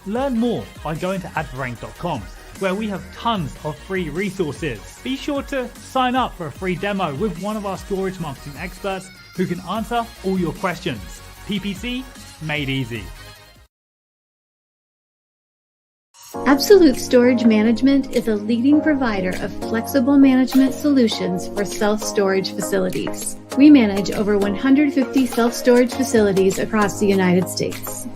[SPEAKER 8] Learn more by going to adverrank.com, where we have tons of free resources. Be sure to sign up for a free demo with one of our storage marketing experts who can answer all your questions. PPC made easy.
[SPEAKER 3] Absolute Storage Management is a leading provider of flexible management solutions for self-storage facilities. We manage over 150 self-storage facilities across the United States.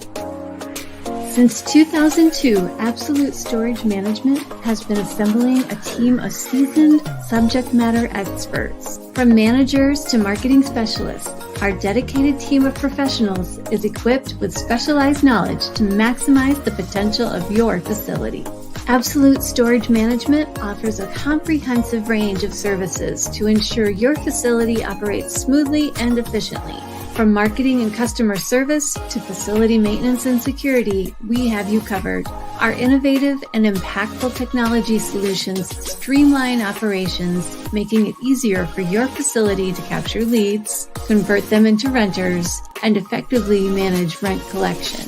[SPEAKER 3] Since 2002, Absolute Storage Management has been assembling a team of seasoned subject matter experts. From managers to marketing specialists, our dedicated team of professionals is equipped with specialized knowledge to maximize the potential of your facility. Absolute Storage Management offers a comprehensive range of services to ensure your facility operates smoothly and efficiently. From marketing and customer service to facility maintenance and security, we have you covered. Our innovative and impactful technology solutions streamline operations, making it easier for your facility to capture leads, convert them into renters, and effectively manage rent collection.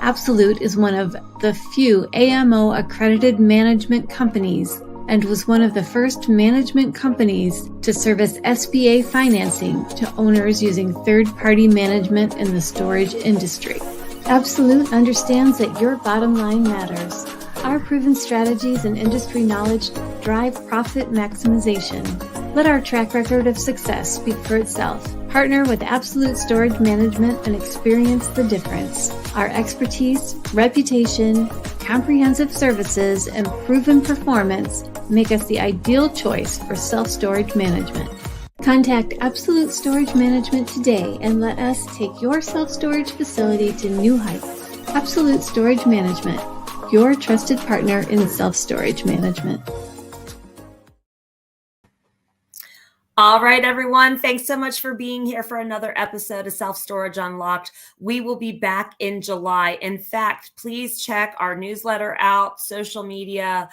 [SPEAKER 3] Absolute is one of the few AMO accredited management companies and was one of the first management companies to service SBA financing to owners using third-party management in the storage industry. Absolute understands that your bottom line matters. Our proven strategies and industry knowledge drive profit maximization. Let our track record of success speak for itself. Partner with Absolute Storage Management and experience the difference. Our expertise, reputation, comprehensive services, and proven performance make us the ideal choice for self-storage management. Contact Absolute Storage Management today and let us take your self-storage facility to new heights. Absolute Storage Management, your trusted partner in self-storage management.
[SPEAKER 2] All right, everyone. Thanks so much for being here for another episode of Self Storage Unlocked. We will be back in July. In fact, please check our newsletter out, social media.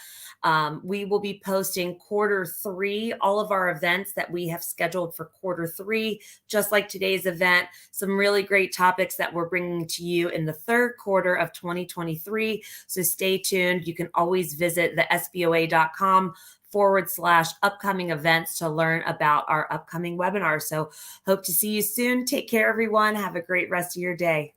[SPEAKER 2] We will be posting Q3, all of our events that we have scheduled for Q3, just like today's event. Some really great topics that we're bringing to you in the third quarter of 2023. So stay tuned. You can always visit the SBOA.com/upcoming events to learn about our upcoming webinars. So hope to see you soon. Take care, everyone. Have a great rest of your day.